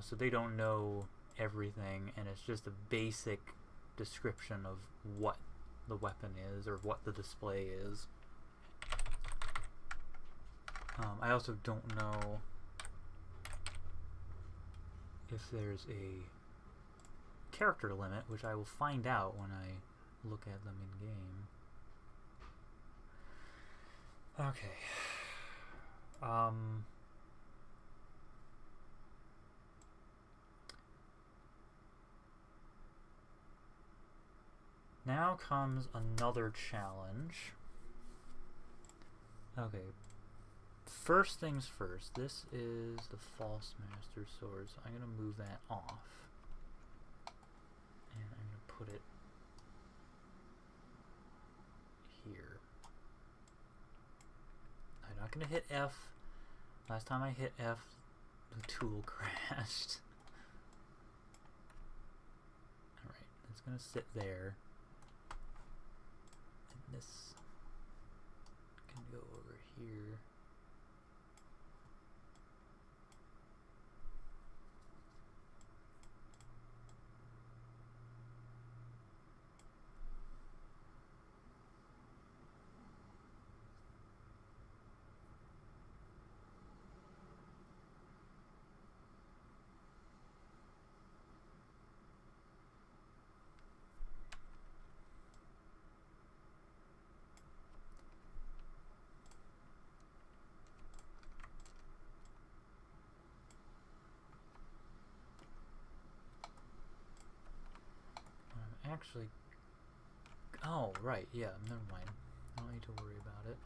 so they don't know everything, and it's just a basic description of what the weapon is or what the display is. I also don't know if there's a character limit, which I will find out when I look at them in game. Okay. Now comes another challenge. Okay. First things first, this is the False Master Sword, so I'm going to move that off. And I'm going to put it here. I'm not going to hit F. Last time I hit F, the tool crashed. Alright, it's going to sit there. And this can go over here. Actually, oh right, yeah, never mind. I don't need to worry about it.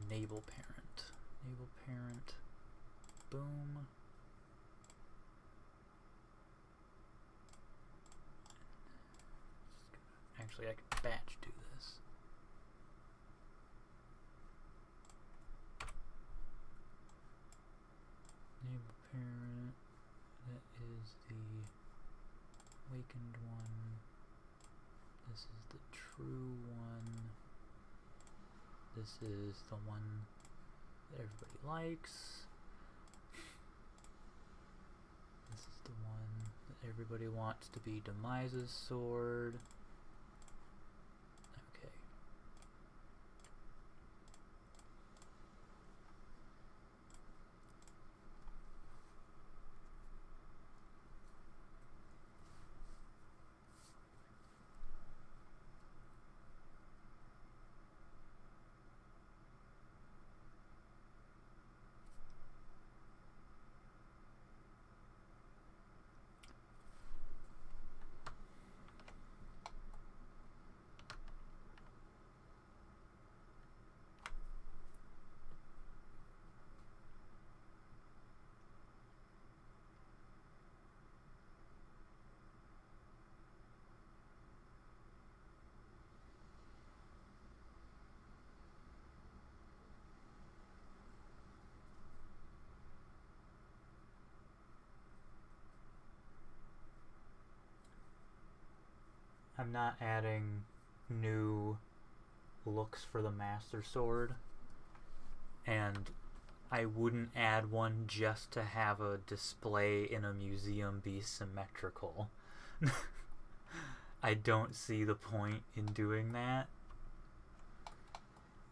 Enable parent. Enable parent. Boom. Actually, I can batch do this. Enable parent. That is the awakened one. This is the true one. This is the one that everybody likes. This is the one that everybody wants to be Demise's sword. Okay. I'm not adding new looks for the Master Sword, and I wouldn't add one just to have a display in a museum be symmetrical. I don't see the point in doing that.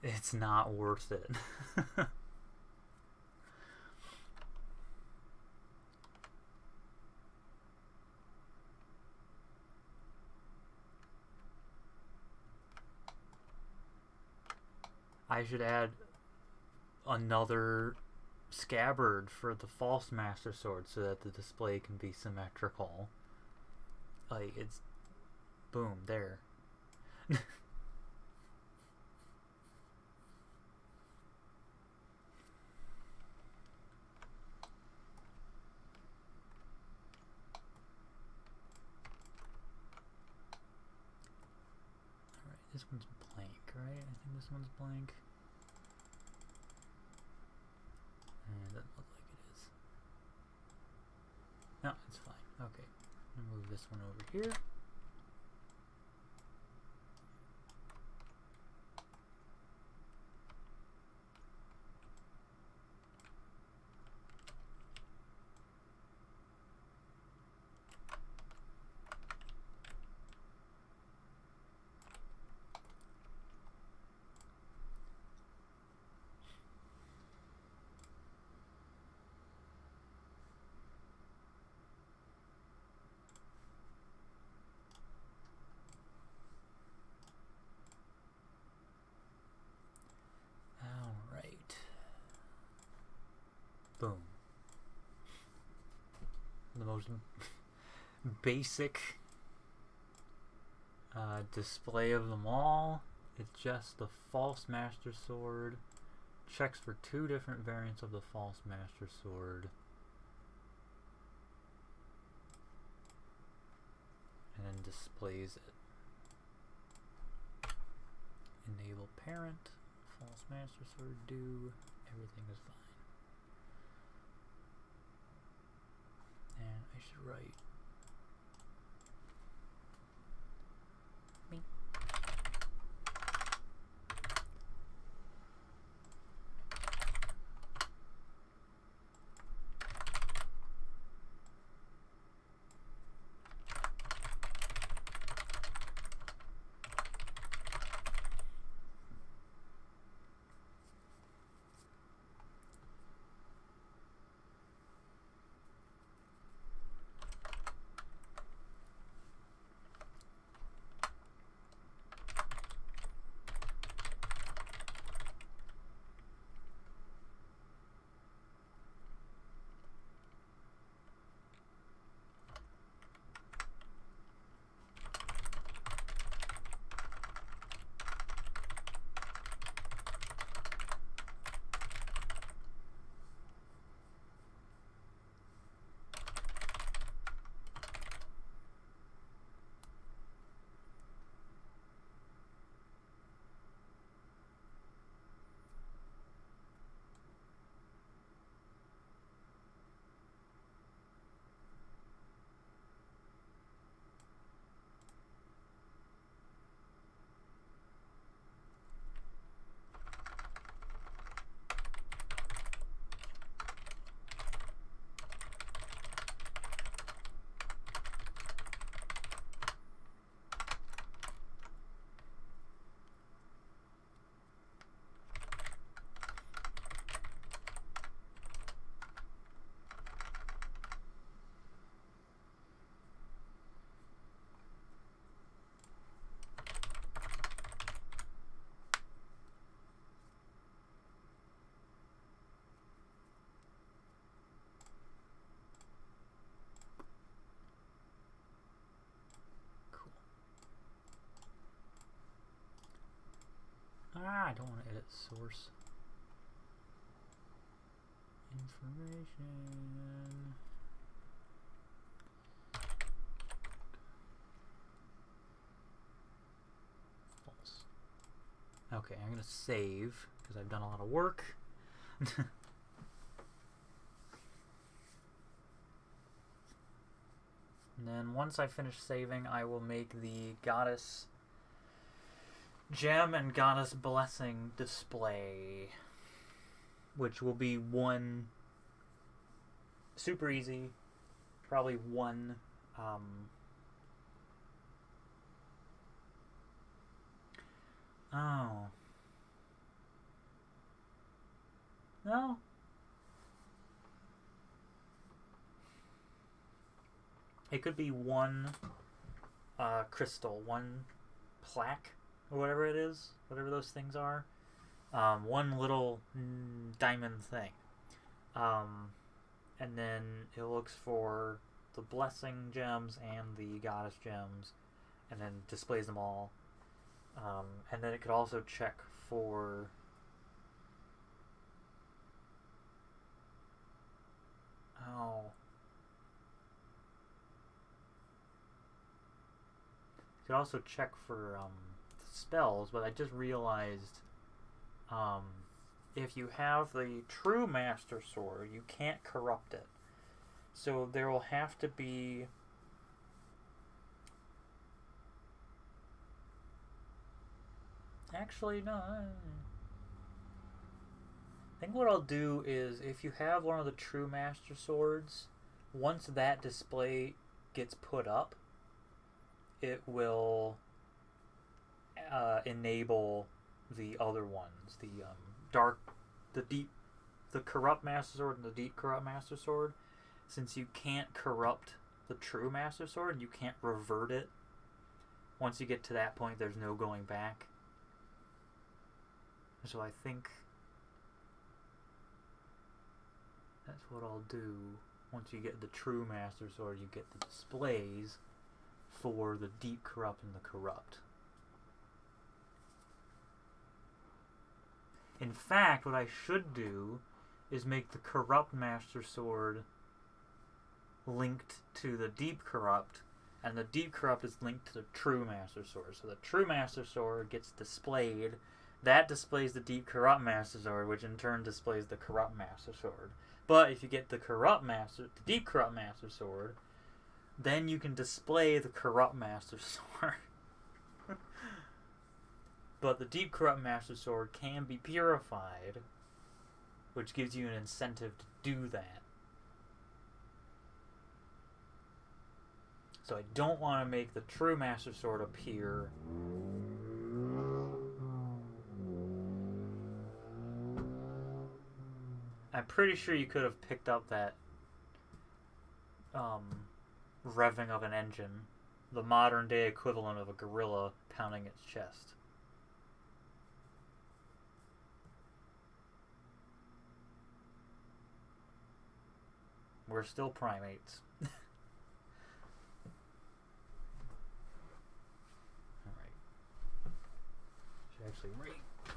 It's not worth it. I should add another scabbard for the False Master Sword so that the display can be symmetrical. Like, it's... boom, there. Alright, this one's blank, right? I think this one's blank. It doesn't look like it is. No, it's fine. Okay. I'm gonna move this one over here. most basic display of them all. It's just the False Master Sword. Checks for 2 different variants of the False Master Sword. And then displays it. Enable parent. False Master Sword do. Everything is fine. And I should write me. I don't want to edit source information. False. Okay, I'm going to save because I've done a lot of work. And then once I finish saving, I will make the Goddess Gem and Goddess Blessing display, which will be one super easy, probably one oh no, it could be one crystal, one plaque, or whatever it is, whatever those things are. One little diamond thing. And then it looks for the blessing gems and the goddess gems, and then displays them all. And then it could also check for could also check for spells, but I just realized if you have the true Master Sword, you can't corrupt it. So there will have to be actually no. I think what I'll do is if you have one of the true Master Swords, once that display gets put up, it will enable the other ones, the corrupt Master Sword and the deep corrupt Master Sword. Since you can't corrupt the true Master Sword, you can't revert it. Once you get to that point, there's no going back. So I think that's what I'll do. once you get the true Master Sword, you get the displays for the Deep Corrupt and the Corrupt. In fact, what I should do is make the Corrupt Master Sword linked to the Deep Corrupt, and the Deep Corrupt is linked to the True Master Sword. So the True Master Sword gets displayed. That displays the Deep Corrupt Master Sword, which in turn displays the Corrupt Master Sword. But if you get the Deep Corrupt Master Sword, then you can display the Corrupt Master Sword. But the Deep Corrupt Master Sword can be purified, which gives you an incentive to do that. So I don't want to make the True Master Sword appear I'm pretty sure you could have picked up that revving of an engine, the modern day equivalent of a gorilla pounding its chest. We're still primates. Alright. Should actually write down.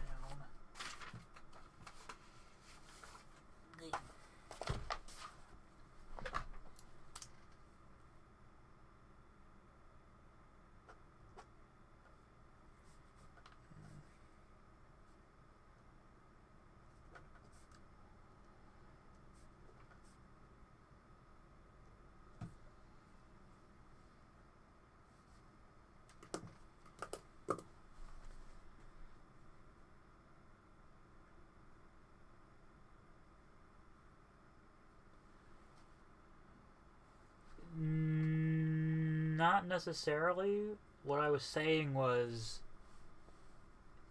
Not necessarily. What I was saying was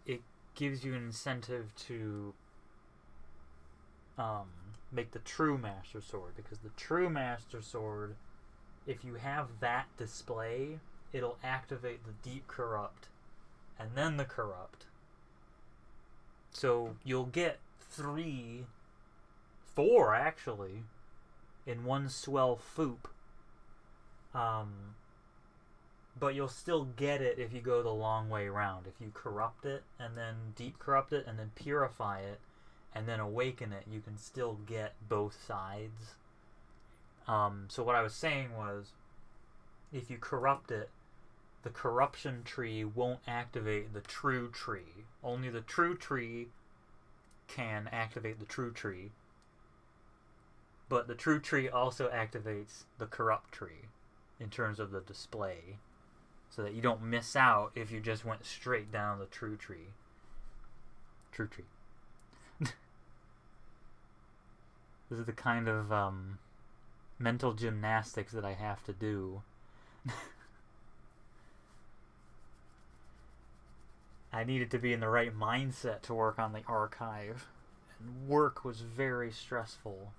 it gives you an incentive to make the True Master Sword, because the True Master Sword, if you have that display, it'll activate the Deep Corrupt and then the Corrupt. So you'll get 4 actually in one swell foop. But you'll still get it if you go the long way around. If you corrupt it and then Deep Corrupt it and then purify it and then awaken it, you can still get both sides. So what I was saying was, if you corrupt it, the corruption tree won't activate the true tree. Only the true tree can activate the true tree. But the true tree also activates the corrupt tree in terms of the display, so that you don't miss out if you just went straight down the true tree. True tree. This is the kind of mental gymnastics that I have to do. I needed to be in the right mindset to work on the archive, and work was very stressful.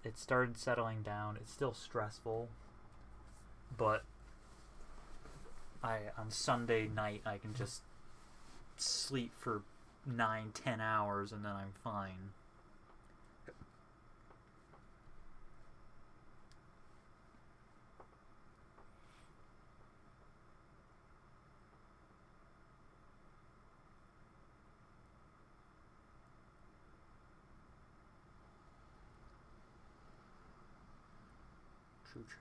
It started settling down. It's still stressful, but on Sunday night I can just sleep for 9-10 hours and then I'm fine. True tree.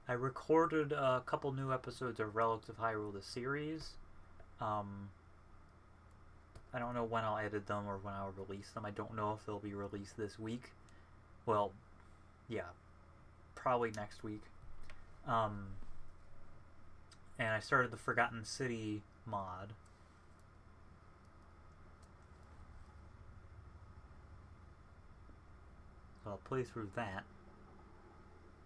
I recorded a couple new episodes of Relics of Hyrule, the series. I don't know when I'll edit them or when I'll release them. I don't know if they'll be released this week. Well, yeah, probably next week. And I started the Forgotten City mod. So I'll play through that.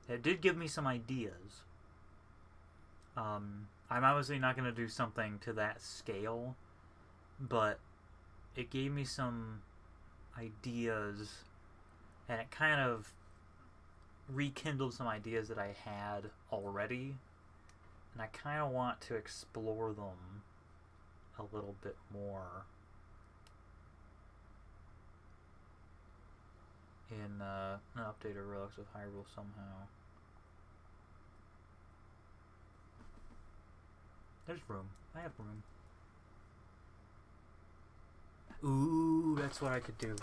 It did give me some ideas. I'm obviously not going to do something to that scale, but it gave me some ideas, and it kind of rekindled some ideas that I had already, and I kind of want to explore them a little bit more in an update of Relics of Hyrule somehow. There's room. I have room. Ooh, that's what I could do.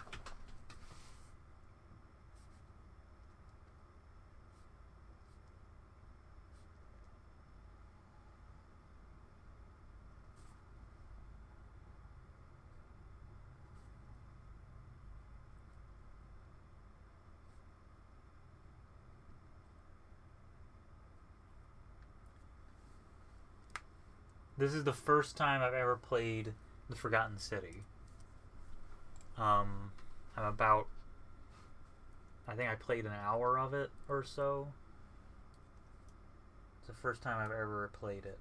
This is the first time I've ever played the Forgotten City. I'm about... I think I played an hour of it or so. It's the first time I've ever played it.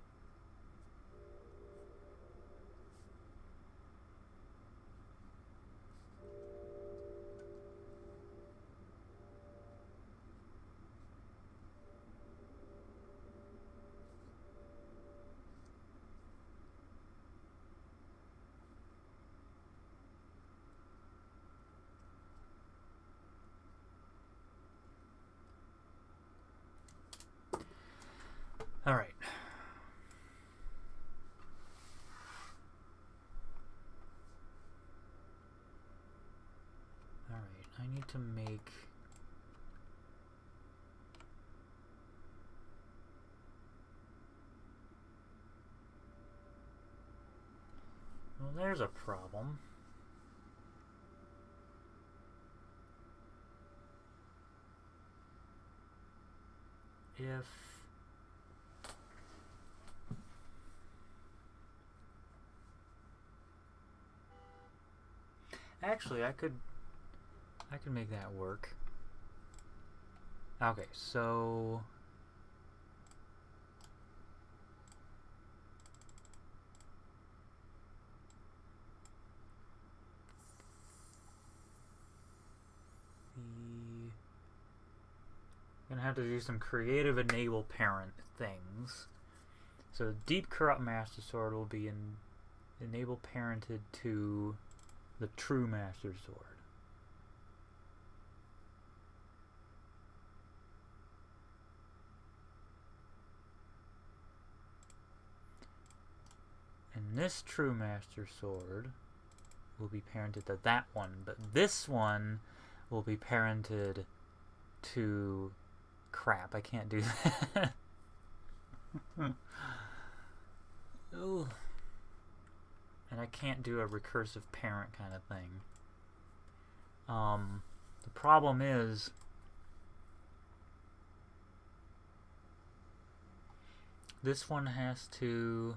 Alright. Alright, I need to make... Well, there's a problem. If... Actually, I could make that work. Okay, so... Gonna have to do some creative enable parent things. So Deep Corrupt Master Sword will be enable parented to the True Master Sword. And this True Master Sword will be parented to that one, but this one will be parented to... Crap, I can't do that. Ooh. And I can't do a recursive parent kind of thing. The problem is... This one has to...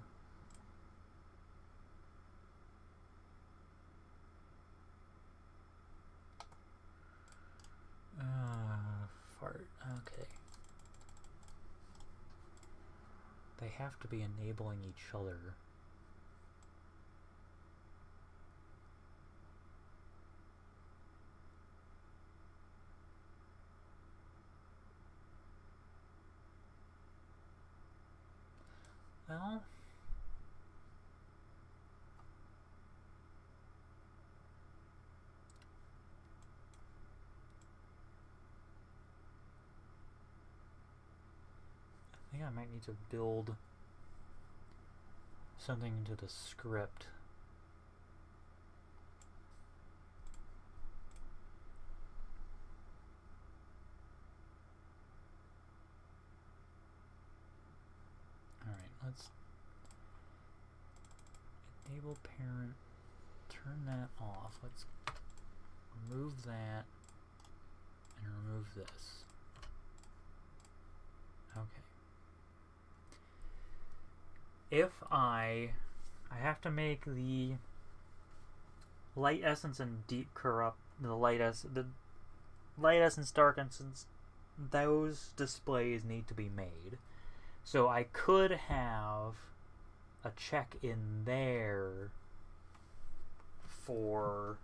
Fart. Okay. They have to be enabling each other. Well... I think I might need to build something into the script. Alright, let's enable parent, turn that off. Let's remove that and remove this. Okay. If I have to make the light essence and deep corrupt, the light essence, dark essence those displays need to be made. So I could have a check in there for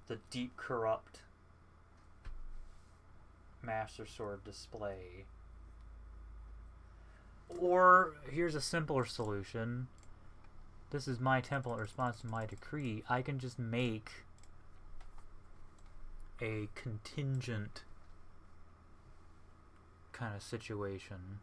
the Deep Corrupt Master Sword display. Or, here's a simpler solution. This is my temple in response to my decree. I can just make a contingent kind of situation.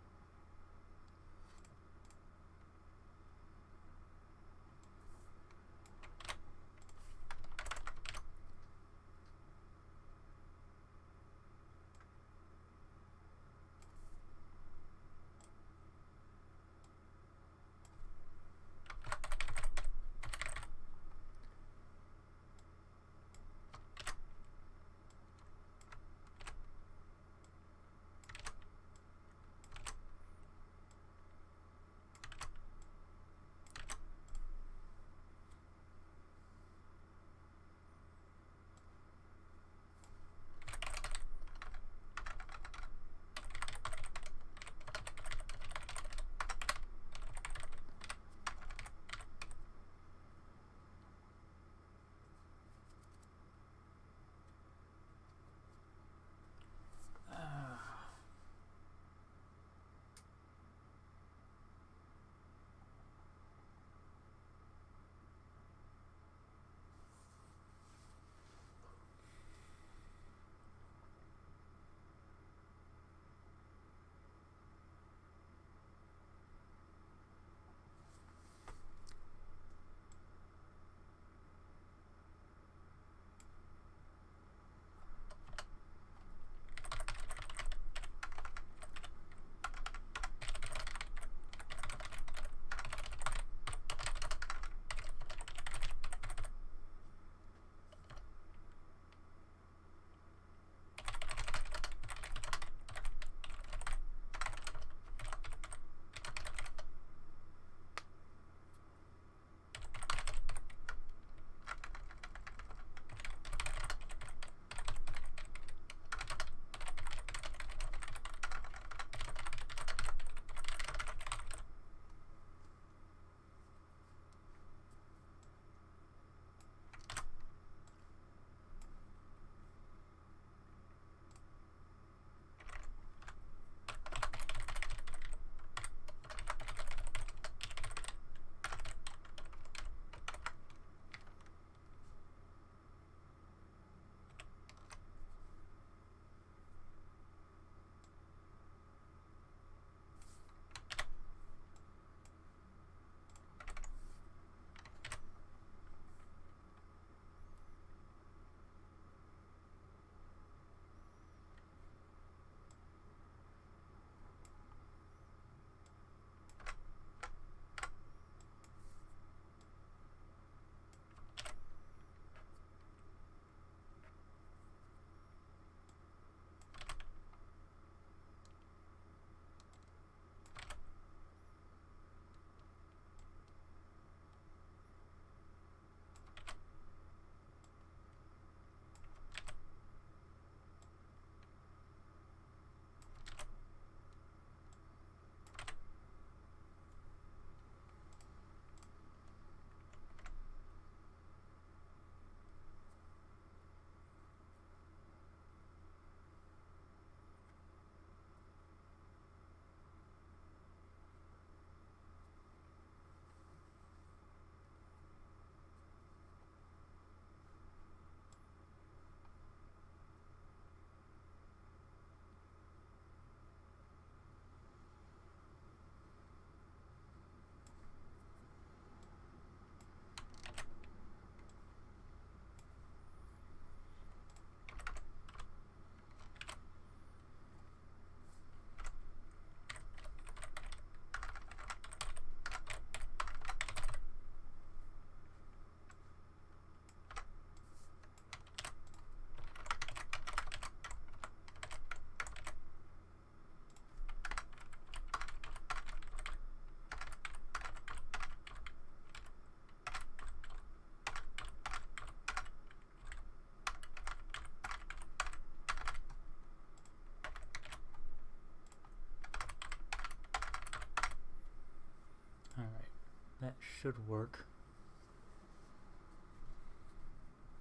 should work.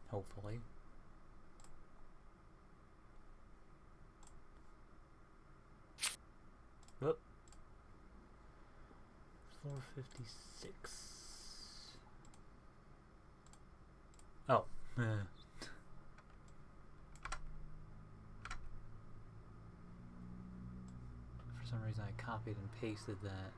Hopefully. Whoop. Floor 56. Oh. For some reason I copied and pasted that.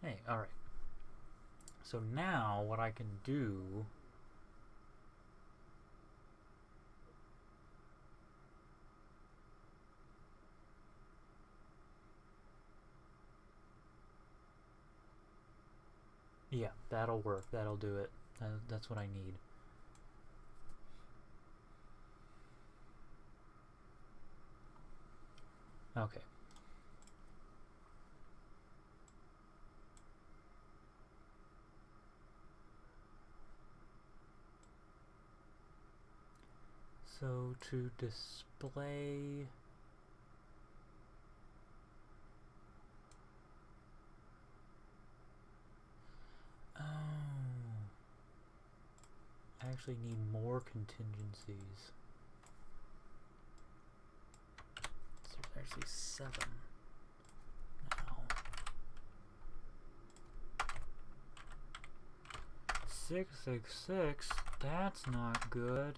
Hey, alright. So now what I can do yeah, that'll work. That'll do it. That's what I need. Okay. So to display I actually need more contingencies. So there's actually 7 now. 666, that's not good.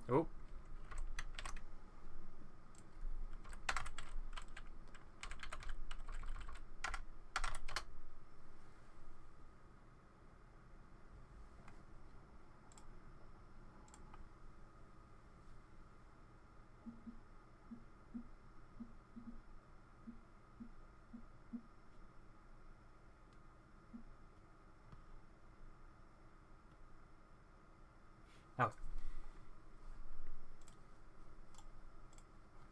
Oh. Oh.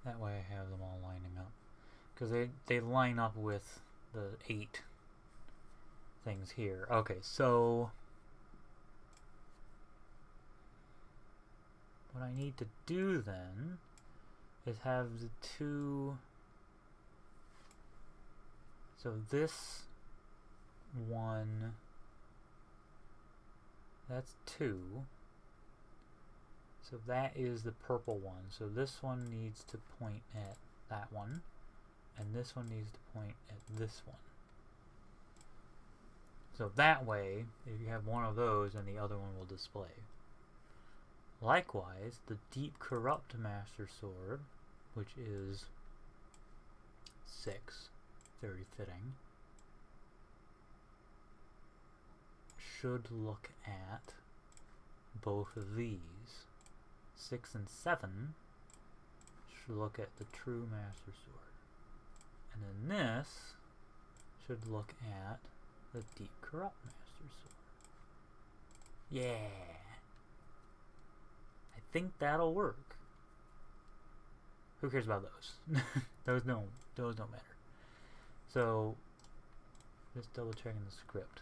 That way I have them all lining up. Because they line up with the 8 things here. Okay, so what I need to do then is have the 2. So this one, that's 2. So that is the purple one. So this one needs to point at that one. And this one needs to point at this one. So that way, if you have one of those, then the other one will display. Likewise, the Deep Corrupt Master Sword, which is 6, very fitting, should look at both of these. 6 and 7 should look at the True Master Sword. And then this should look at the Deep Corrupt Master Sword. Yeah! I think that'll work. Who cares about those? those don't matter. So, just double checking the script.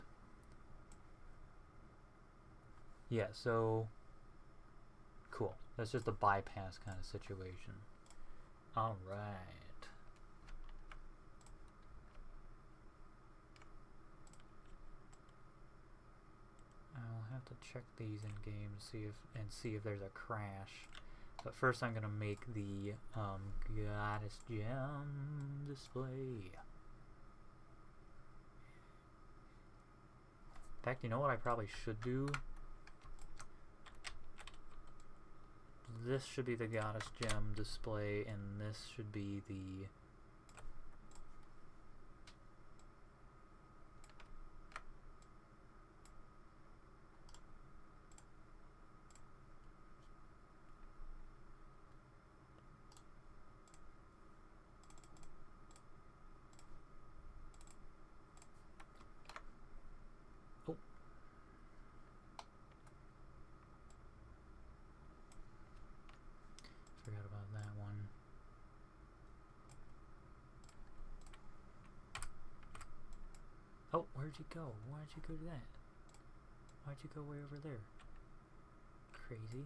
Yeah, so cool. That's just a bypass kind of situation. Alright. I'll have to check these in game, see if there's a crash. But first I'm gonna make the Goddess Gem display. In fact, you know what I probably should do? This should be the Goddess Gem display, and this should be the... Where'd you go? Why'd you go to that? Why'd you go way over there? Crazy.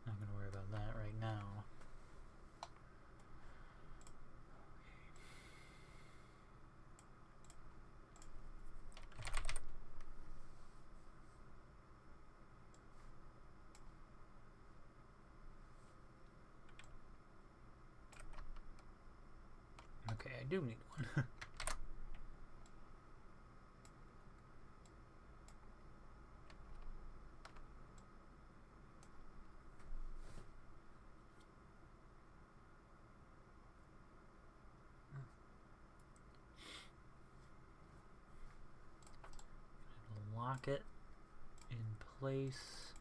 Not gonna worry about that right now. Okay, I do need one. Lock it in place.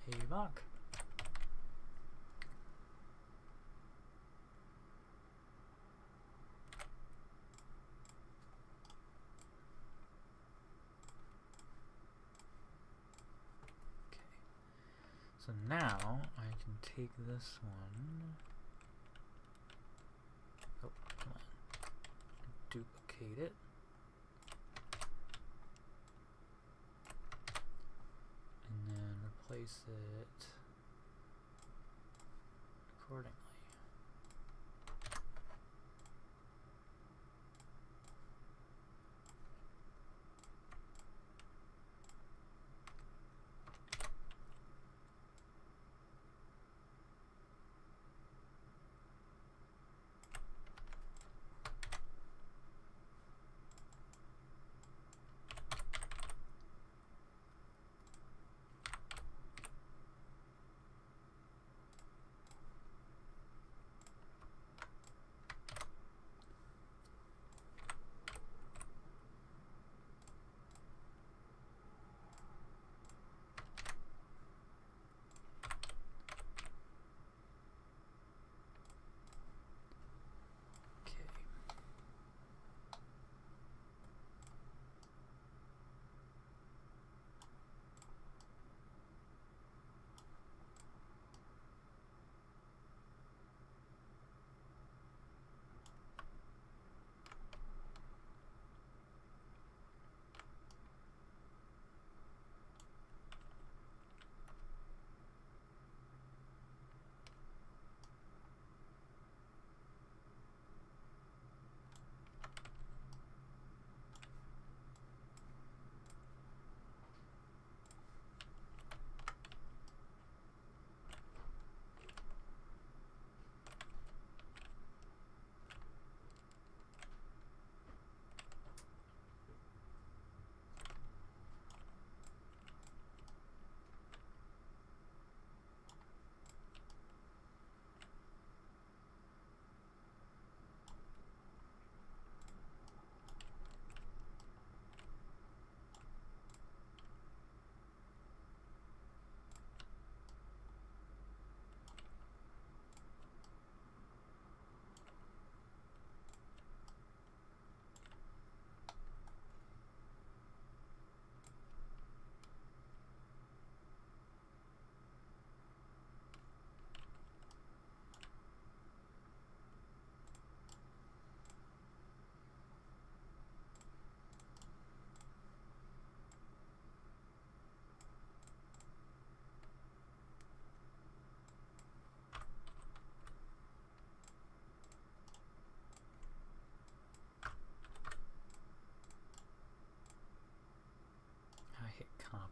And hey, Bach. Okay. So now I can take this one. Oh, come on. Duplicate it. And then replace it accordingly.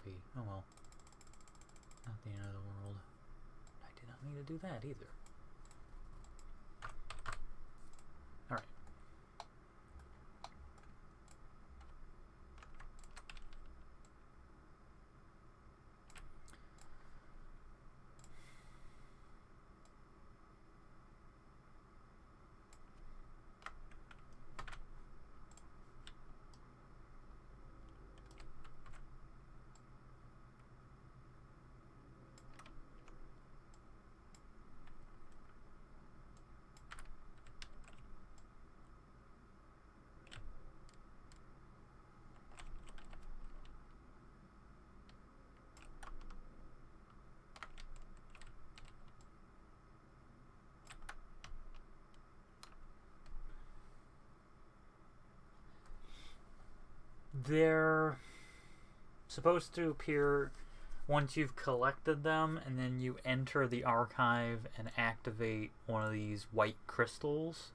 be. Oh well. Not the end of the world. I did not mean to do that either. Alright. They're supposed to appear once you've collected them, and then you enter the archive and activate one of these white crystals.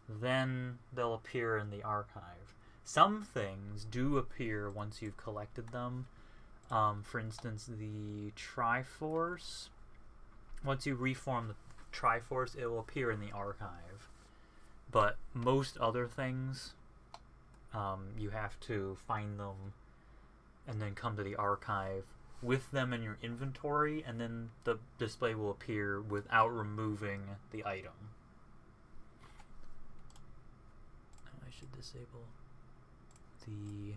Then they'll appear in the archive. Some things do appear once you've collected them. For instance, the Triforce. Once you reform the Triforce, it will appear in the archive. But most other things, you have to find them and then come to the archive with them in your inventory, and then the display will appear without removing the item. I should disable the...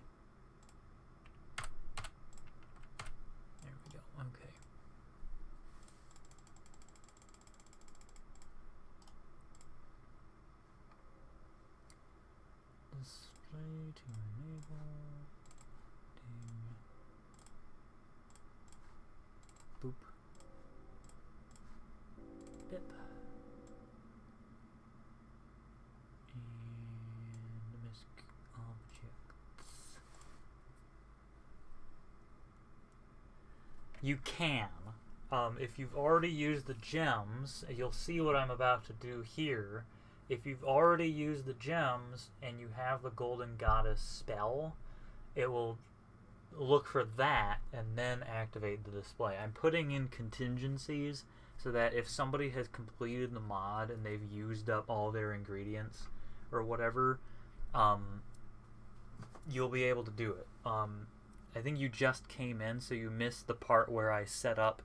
There we go. Okay. Display to enable. Ding. Boop. Bip. And misc objects. You can. If you've already used the gems, you'll see what I'm about to do here. If you've already used the gems and you have the Golden Goddess spell, it will look for that and then activate the display. I'm putting in contingencies so that if somebody has completed the mod and they've used up all their ingredients or whatever, you'll be able to do it. I think you just came in, so you missed the part where I set up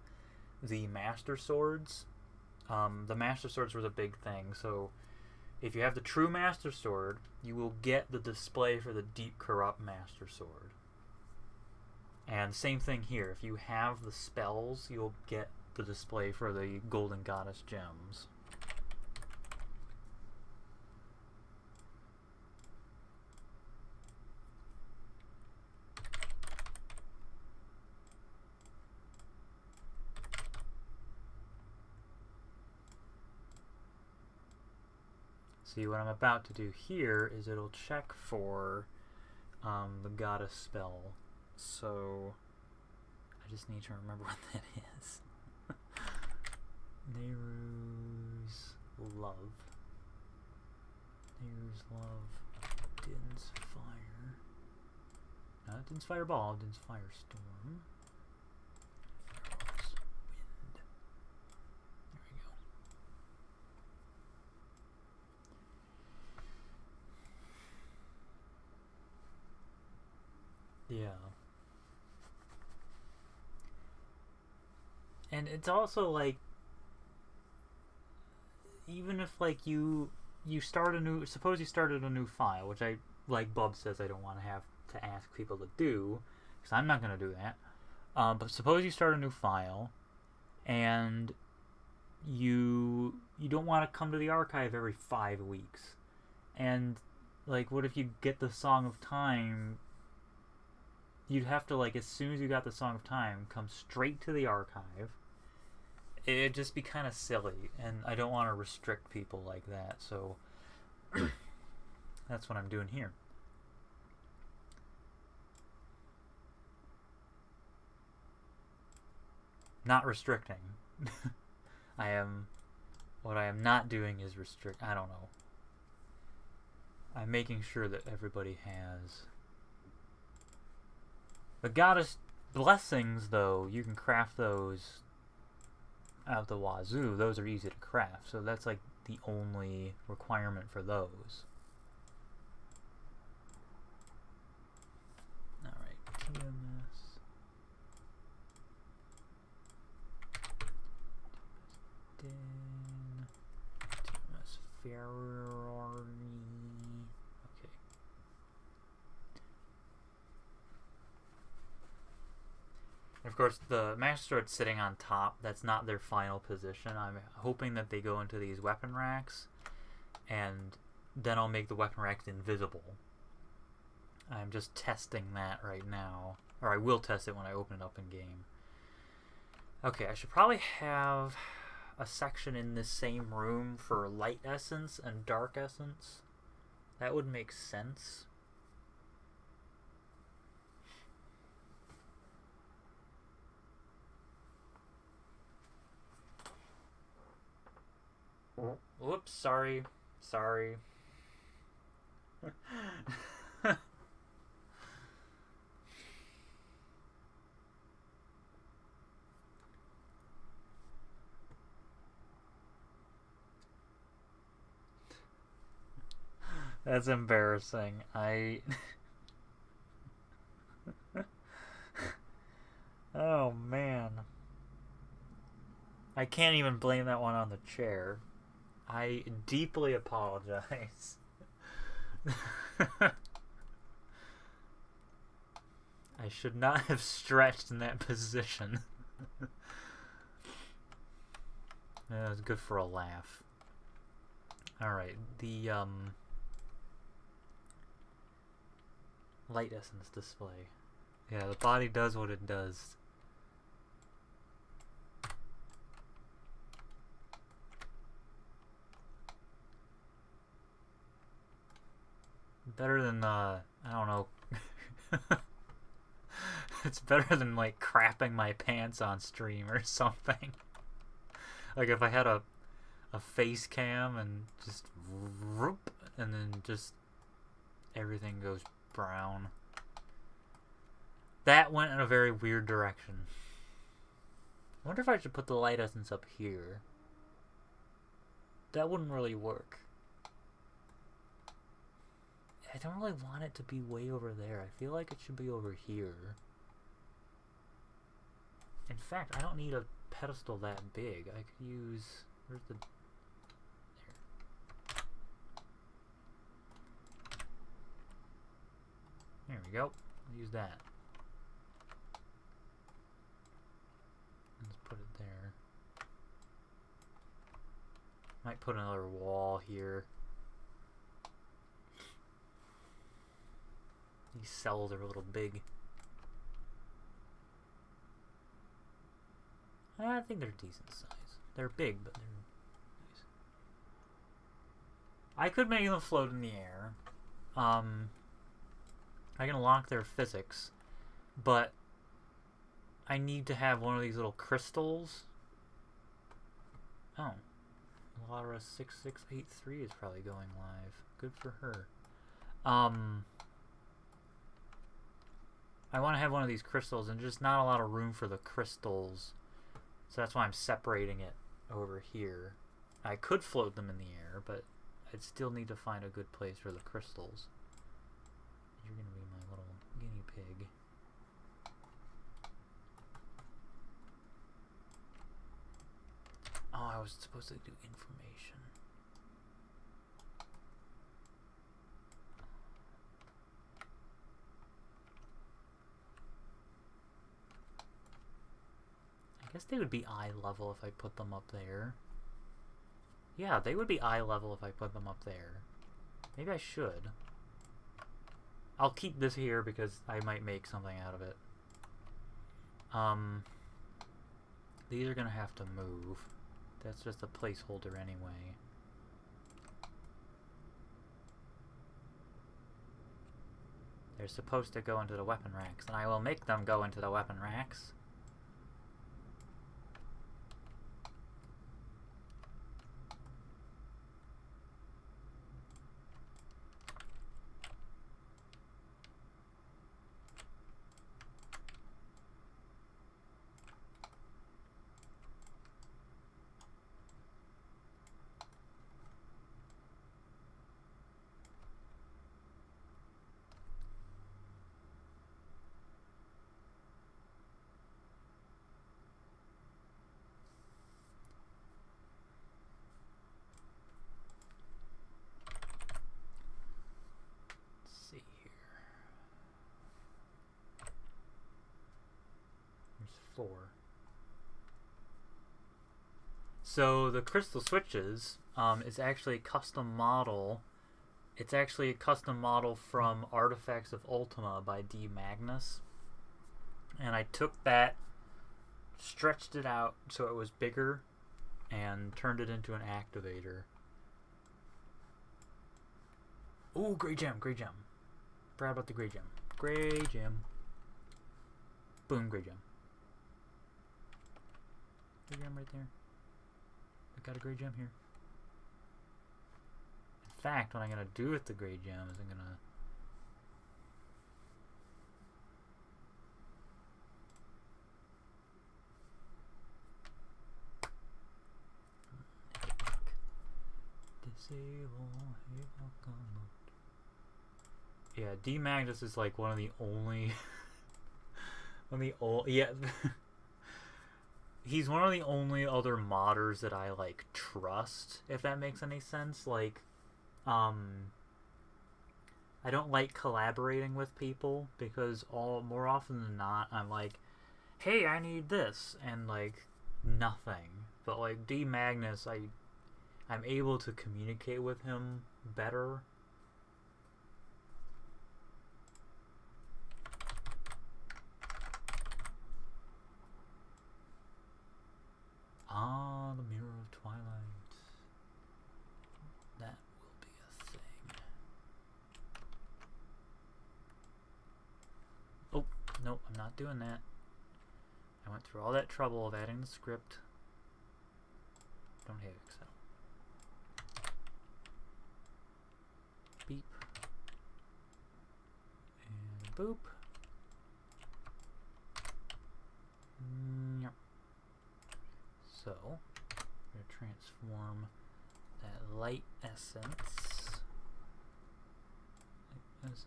the Master Swords. The Master Swords were the big thing, so if you have the true Master Sword, you will get the display for the Deep Corrupt Master Sword. And same thing here. If you have the spells, you'll get the display for the Golden Goddess gems. See, what I'm about to do here is it'll check for the goddess spell. So I just need to remember what that is. Nehru's Love. Nehru's Love. Din's Fire. Not Din's Fireball, Din's Firestorm. Pharaoh's Wind. There we go. Yeah. And it's also like, even if like you start a new, suppose you started a new file, which I, like Bub says, I don't want to have to ask people to do, because I'm not going to do that. But suppose you start a new file, and you don't want to come to the archive every 5 weeks. And like, what if you get the Song of Time? You'd have to, like, as soon as you got the Song of Time, come straight to the archive. It'd just be kind of silly, and I don't want to restrict people like that, so that's what I'm doing here. Not restricting. What I am not doing is restrict, I don't know. I'm making sure that everybody has... The goddess Blessings, though, you can craft those out the wazoo. Those are easy to craft, so that's like the only requirement for those. Alright, TMS. TMS Ferrari. Okay. Of course, the Master Sword's sitting on top. That's not their final position. I'm hoping that they go into these weapon racks, and then I'll make the weapon racks invisible. I'm just testing that right now. Or I will test it when I open it up in game. Okay, I should probably have a section in this same room for light essence and dark essence. That would make sense. Whoops, sorry. Sorry. That's embarrassing. Oh, man. I can't even blame that one on the chair. I deeply apologize. I should not have stretched in that position. That was good for a laugh. Alright, the light essence display. Yeah, the body does what it does. Better than, I don't know. It's better than, like, crapping my pants on stream or something. Like, if I had a face cam and just whoop, and then just everything goes brown. That went in a very weird direction. I wonder if I should put the light essence up here. That wouldn't really work. I don't really want it to be way over there. I feel like it should be over here. In fact, I don't need a pedestal that big. I could use... Where's the... There we go. I'll use that. Let's put it there. Might put another wall here. These cells are a little big. I think they're decent size. They're big, but they're nice. I could make them float in the air. I can lock their physics, but I need to have one of these little crystals. Oh. Lara 6683 is probably going live. Good for her. I want to have one of these crystals, and just not a lot of room for the crystals. So that's why I'm separating it over here. I could float them in the air, but I'd still need to find a good place for the crystals. You're going to be my little guinea pig. Oh, I was supposed to do information. I guess they would be eye level if I put them up there. Yeah, they would be eye level if I put them up there. Maybe I should. I'll keep this here because I might make something out of it. These are gonna have to move. That's just a placeholder anyway. They're supposed to go into the weapon racks, and I will make them go into the weapon racks. explore. So the crystal switches is actually a custom model. It's actually a custom model from Artifacts of Ultima by D. Magnus. And I took that, stretched it out so it was bigger, and turned it into an activator. Ooh, gray gem, gray gem. Forgot about the gray gem. Gray gem. Boom, gray gem. Gray gem right there. I got a gray gem here. In fact, what I'm going to do with the gray gem is I'm going to... Yeah, D. Magnus is like one of the only... He's one of the only other modders that I, like, trust, if that makes any sense. Like, I don't like collaborating with people because more often than not, I'm like, hey, I need this, and, like, nothing. But, like, D. Magnus, I'm able to communicate with him better. Ah, the Mirror of Twilight. That will be a thing. Oh, no, I'm not doing that. I went through all that trouble of adding the script. Don't hate Excel. Beep. And boop. Yep. So, we're going to transform that light essence. And we're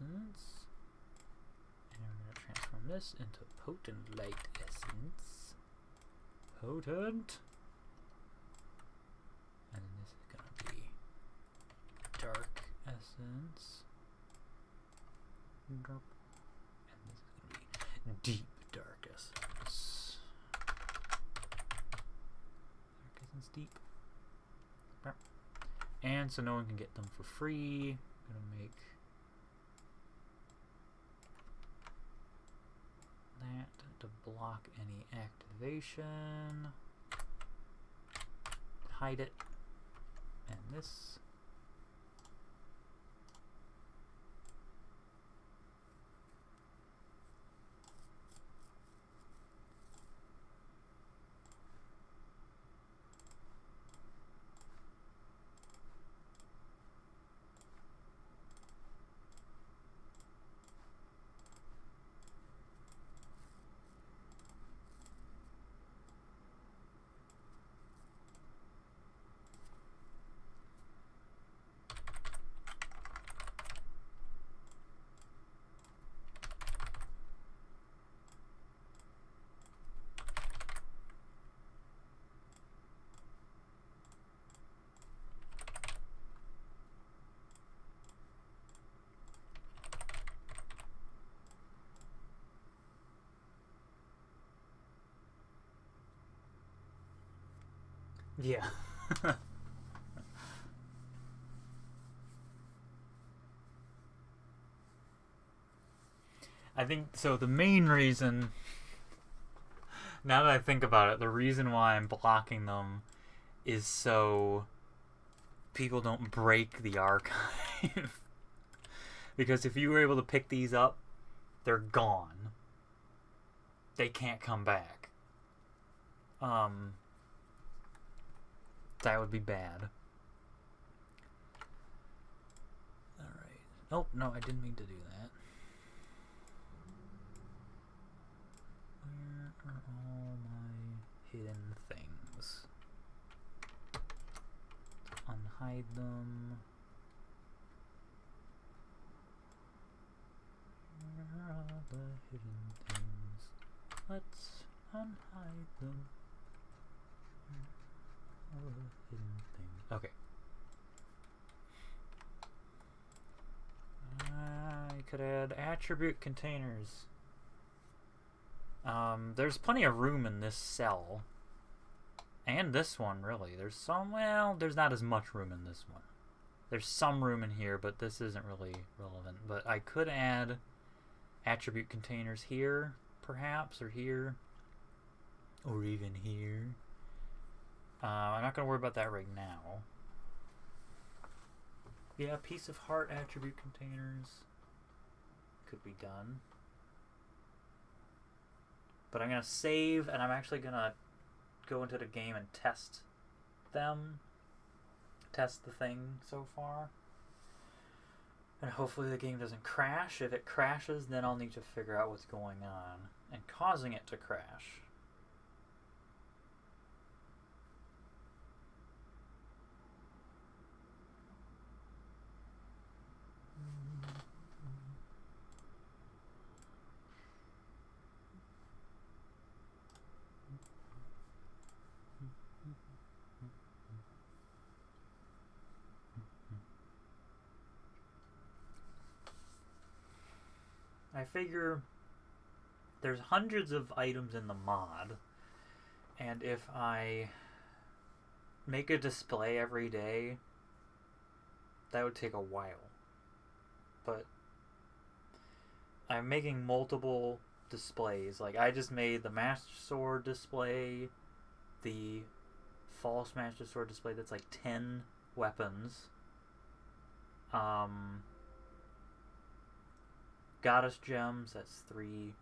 going to transform this into potent light essence. Potent. And this is going to be dark essence. Derp. And this is going to be deep dark essence. Dark essence deep. And so no one can get them for free. I'm going to make that to block any activation. Hide it. And this. Yeah. I think so. The main reason, now that I think about it, the reason why I'm blocking them is so people don't break the archive. Because if you were able to pick these up, they're gone. They can't come back. That would be bad. Alright. Oh, no, I didn't mean to do that. Where are all my hidden things? Unhide them. Where are the hidden things? Let's unhide them. Okay. I could add attribute containers. There's plenty of room in this cell. And this one, really. There's some, well, there's not as much room in this one. There's some room in here, but this isn't really relevant. But I could add attribute containers here, perhaps, or here. Or even here. I'm not going to worry about that right now. Yeah, piece of heart attribute containers could be done. But I'm going to save, and I'm actually going to go into the game and test them. Test the thing so far. And hopefully the game doesn't crash. If it crashes, then I'll need to figure out what's going on and causing it to crash. I figure there's hundreds of items in the mod, and if I make a display every day, that would take a while. But I'm making multiple displays. Like, I just made the Master Sword display, the False Master Sword display that's like 10 weapons. Goddess Gems, that's 3.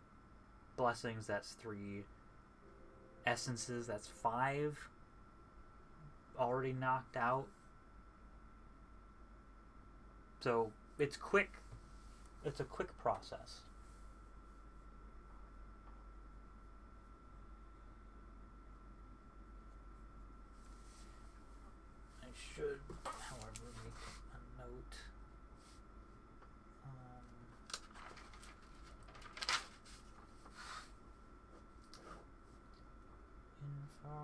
Blessings, that's 3. Essences, that's 5. Already knocked out. So, it's quick. It's a quick process. I should, however, make a note. Info.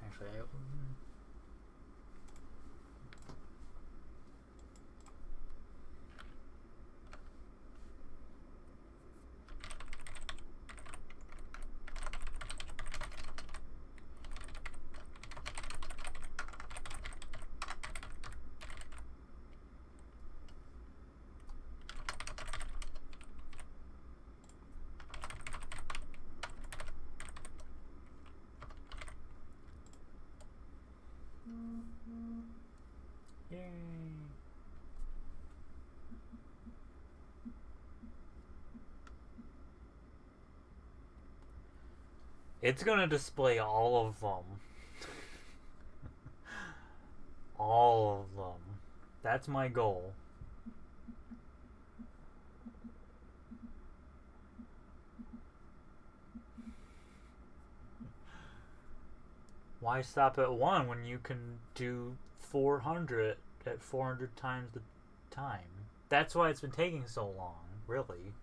Actually, yay. It's gonna display all of them. All of them. That's my goal. Why stop at 1 when you can do 400 at 400 times the time? That's why it's been taking so long, really.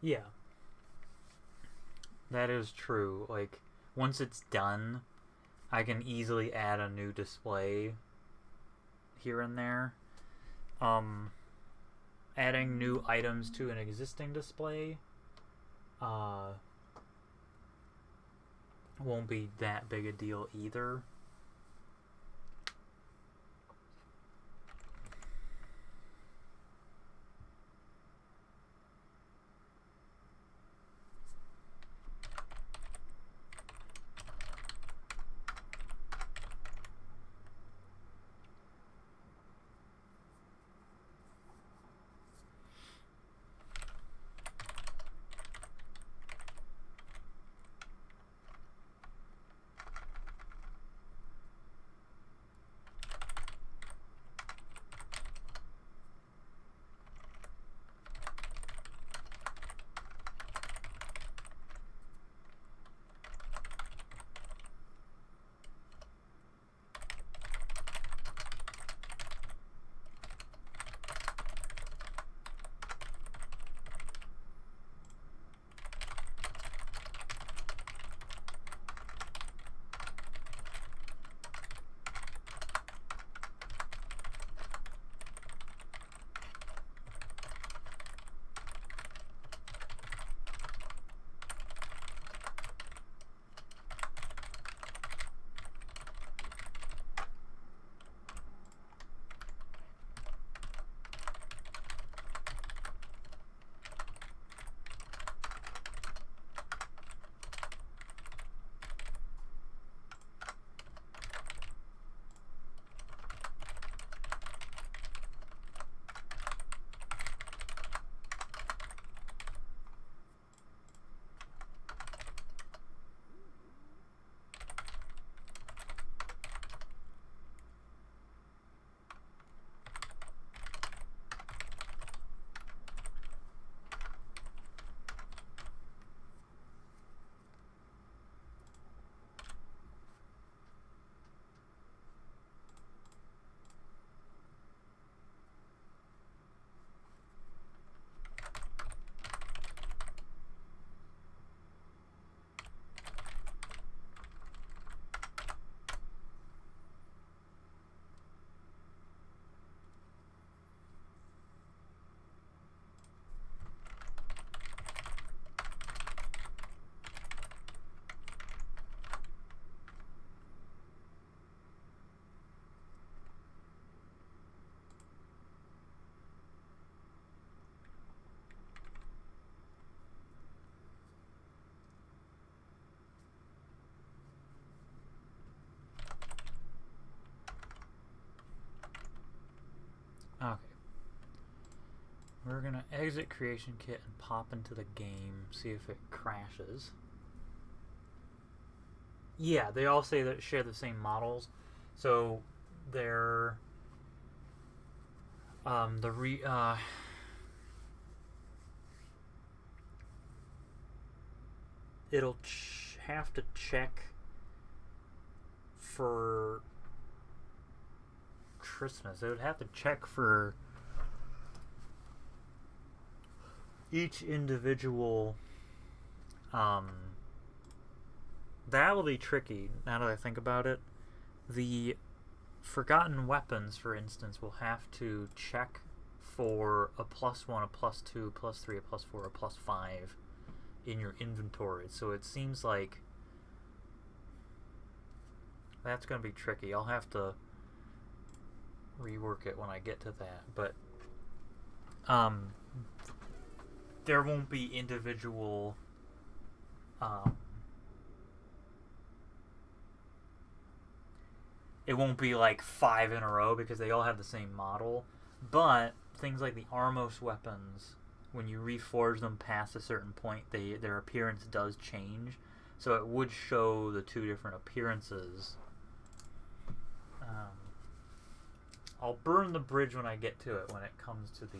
Yeah, that is true. Like, once it's done, I can easily add a new display here and there. Adding new items to an existing display won't be that big a deal either. Okay. We're gonna exit creation kit and pop into the game, see if it crashes. Yeah, they all say that share the same models, so they're it'll have to check for Christmas. It would have to check for each individual. That will be tricky now that I think about it. The forgotten weapons, for instance, will have to check for a +1, a +2, a +3, a +4, a +5 in your inventory. So it seems like that's going to be tricky. I'll have to rework it when I get to that. But there won't be individual it won't be like 5 in a row because they all have the same model. But things like the Armos weapons, when you reforge them past a certain point, their appearance does change. So it would show the two different appearances. I'll burn the bridge when I get to it, when it comes to the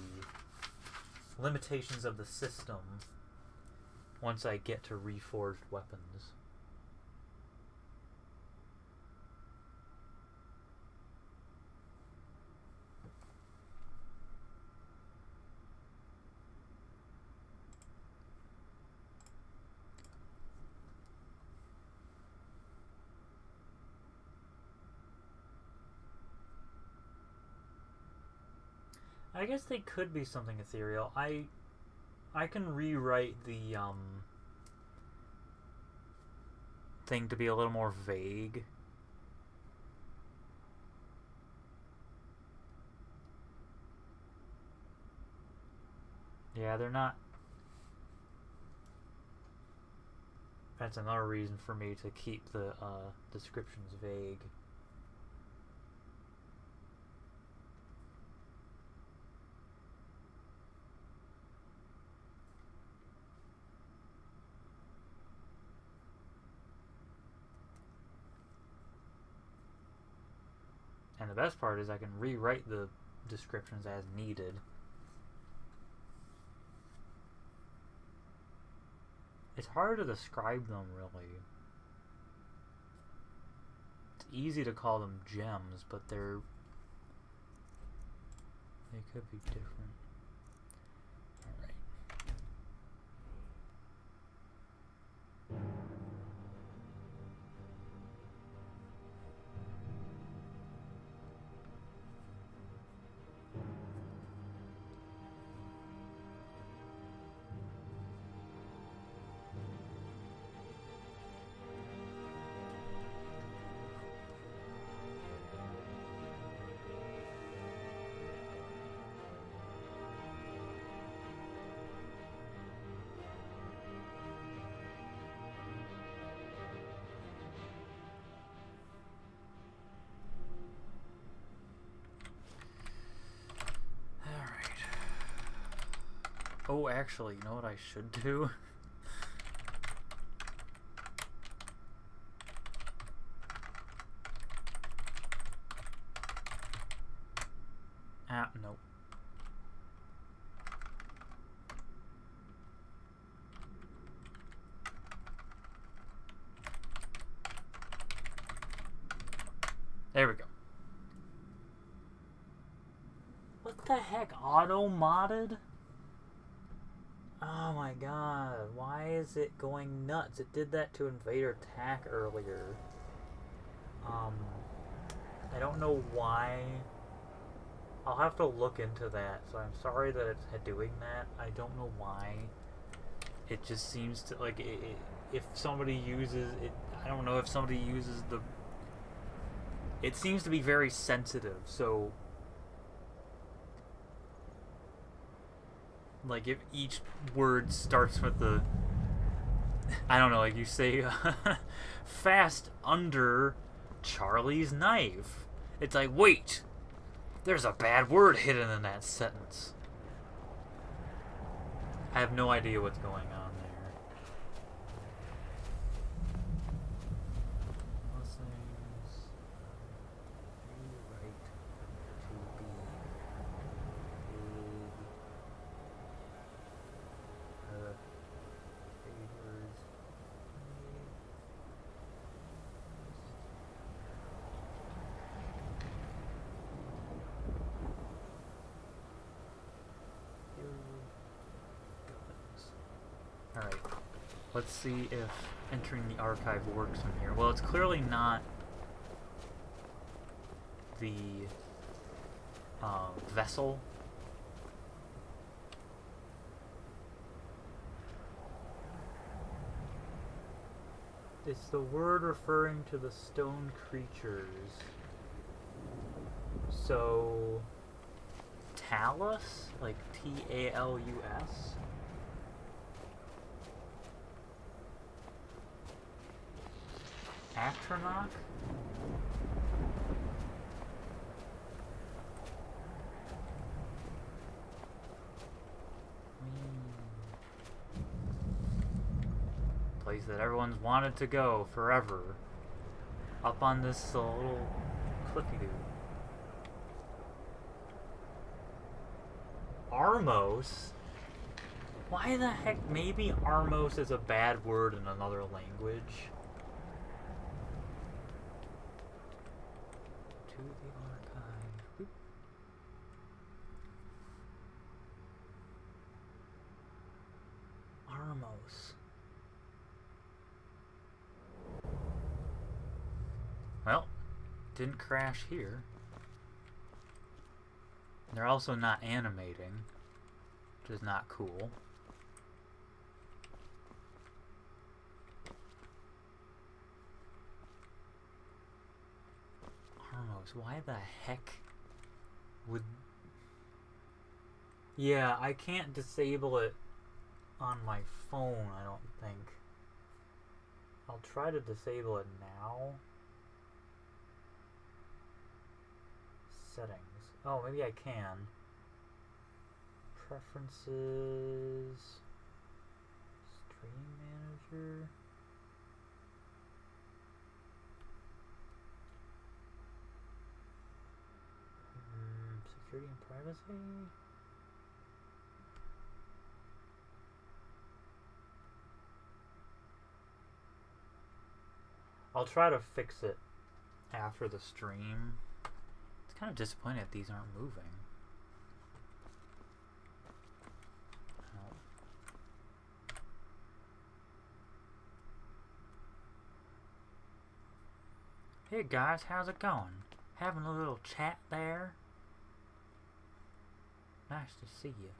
limitations of the system, once I get to reforged weapons. I guess they could be something ethereal. I can rewrite the thing to be a little more vague. Yeah, they're not. That's another reason for me to keep the descriptions vague. And the best part is I can rewrite the descriptions as needed. It's hard to describe them, really. It's easy to call them gems, but they could be different. Alright. Oh, actually, you know what I should do? Nope. There we go. What the heck? Auto-modded? Oh my god, why is it going nuts? It did that to Invader Attack earlier. I don't know why. I'll have to look into that, so I'm sorry that it's doing that. I don't know why. It just seems to, like, if somebody uses it, I don't know if somebody uses the... It seems to be very sensitive, so... Like, if each word starts with the... I don't know, like you say, fast under Charlie's knife. It's like, wait! There's a bad word hidden in that sentence. I have no idea what's going on there. Blessings. Rewrite to be favors. Alright, let's see if entering the archive works from here. Well, it's clearly not the vessel. It's the word referring to the stone creatures. So, Talus? Like T-A-L-U-S? Atronach? Place that everyone's wanted to go forever. Up on this little cliffy-doo. Armos? Why the heck? Maybe Armos is a bad word in another language. To the archive. Boop. Armos. Well, didn't crash here. They're also not animating, which is not cool. Armos, why the heck would... Yeah, I can't disable it on my phone, I don't think. I'll try to disable it now. Settings. Oh, maybe I can. Preferences. Stream manager. Security and privacy. I'll try to fix it after the stream. It's kind of disappointing that these aren't moving. Oh. Hey guys, how's it going? Having a little chat there? Nice to see you.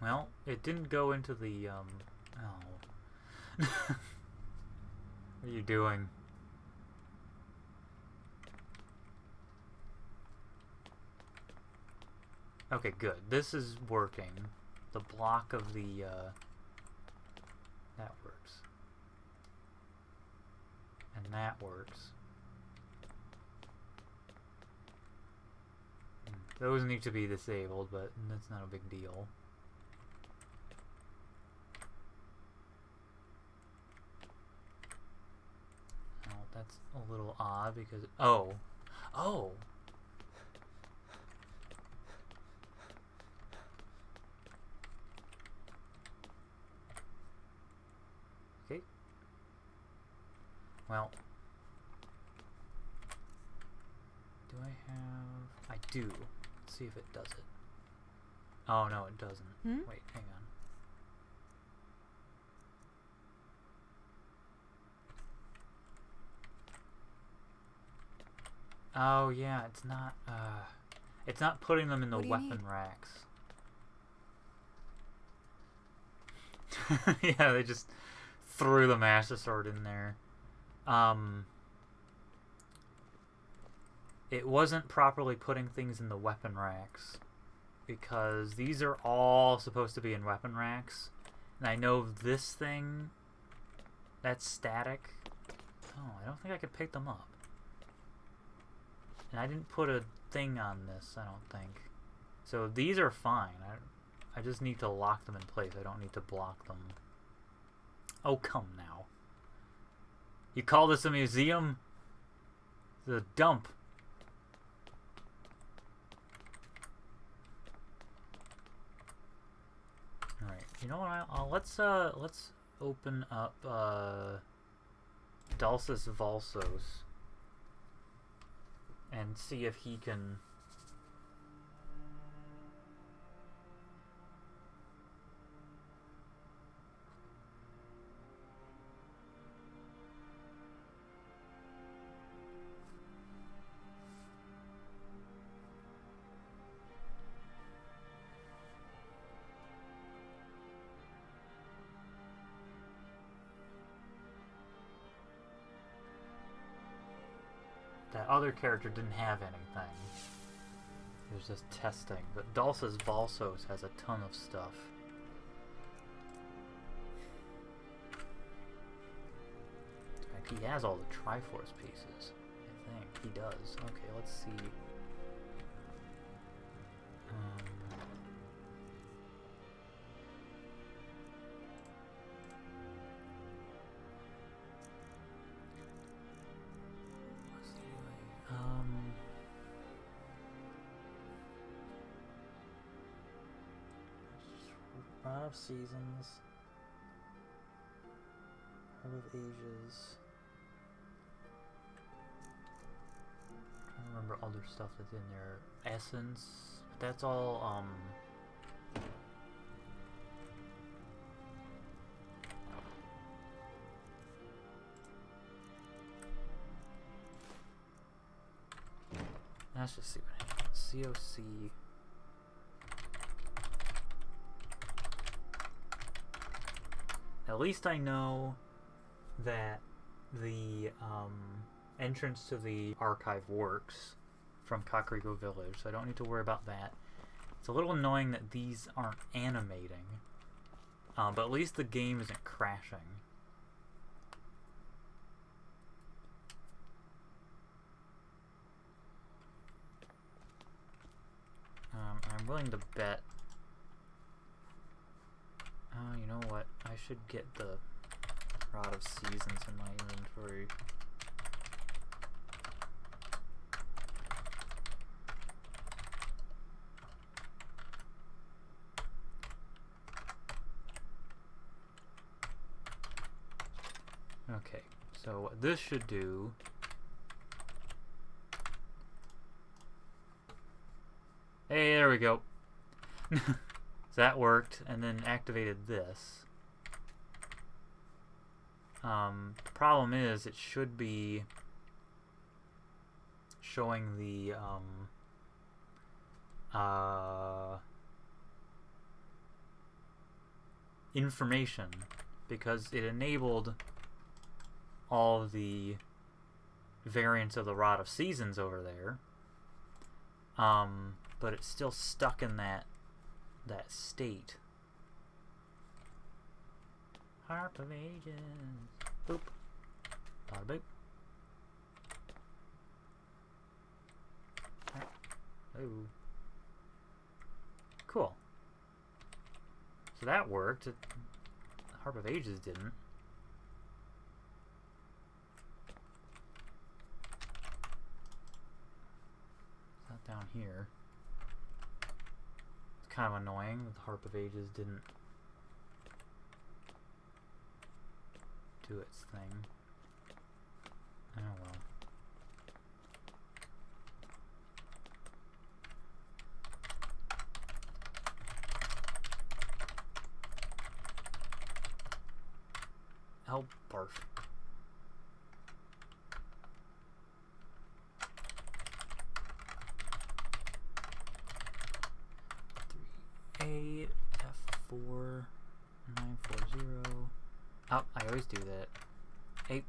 Well, it didn't go into the, oh. What are you doing? Okay, good. This is working. The block of the, that works. And that works. Those need to be disabled, but that's not a big deal. That's a little odd because... Oh! Oh! Okay. Well. Do I have... I do. Let's see if it does it. Oh, no, it doesn't. Wait, hang on. Oh yeah, it's not putting them in the weapon racks. Yeah, they just threw the Master Sword in there. It wasn't properly putting things in the weapon racks because these are all supposed to be in weapon racks. And I know this thing, that's static. Oh, I don't think I could pick them up. And I didn't put a thing on this, I don't think. So these are fine. I just need to lock them in place. I don't need to block them. Oh, come now. You call this a museum? It's a dump. Alright, you know what? Let's open up Dulcis Valsos. And see if he can... That other character didn't have anything. It was just testing. But Dulcis Valsos has a ton of stuff. In fact, he has all the Triforce pieces. I think he does. Okay, let's see. Run of Seasons, Heart of Ages. I'm trying to remember other stuff that's in there. Essence, but that's all Let's just see what happens. COC. At least I know that the entrance to the archive works from Kakariko Village, so I don't need to worry about that. It's a little annoying that these aren't animating, but at least the game isn't crashing. I'm willing to bet. You know what? I should get the Rod of Seasons in my inventory. Okay, so what this should do hey, there we go. So that worked, and then activated this. The problem is it should be showing the information, because it enabled all of the variants of the Rod of Seasons over there. But it's still stuck in that state. Harp of Ages. Boop. Bada boop. Oh. Cool. So that worked. Harp of Ages didn't. It's not down here. It's kind of annoying that the Harp of Ages didn't do its thing. Oh well. Oh, barf. F4 940. Oh, I always do that. 8.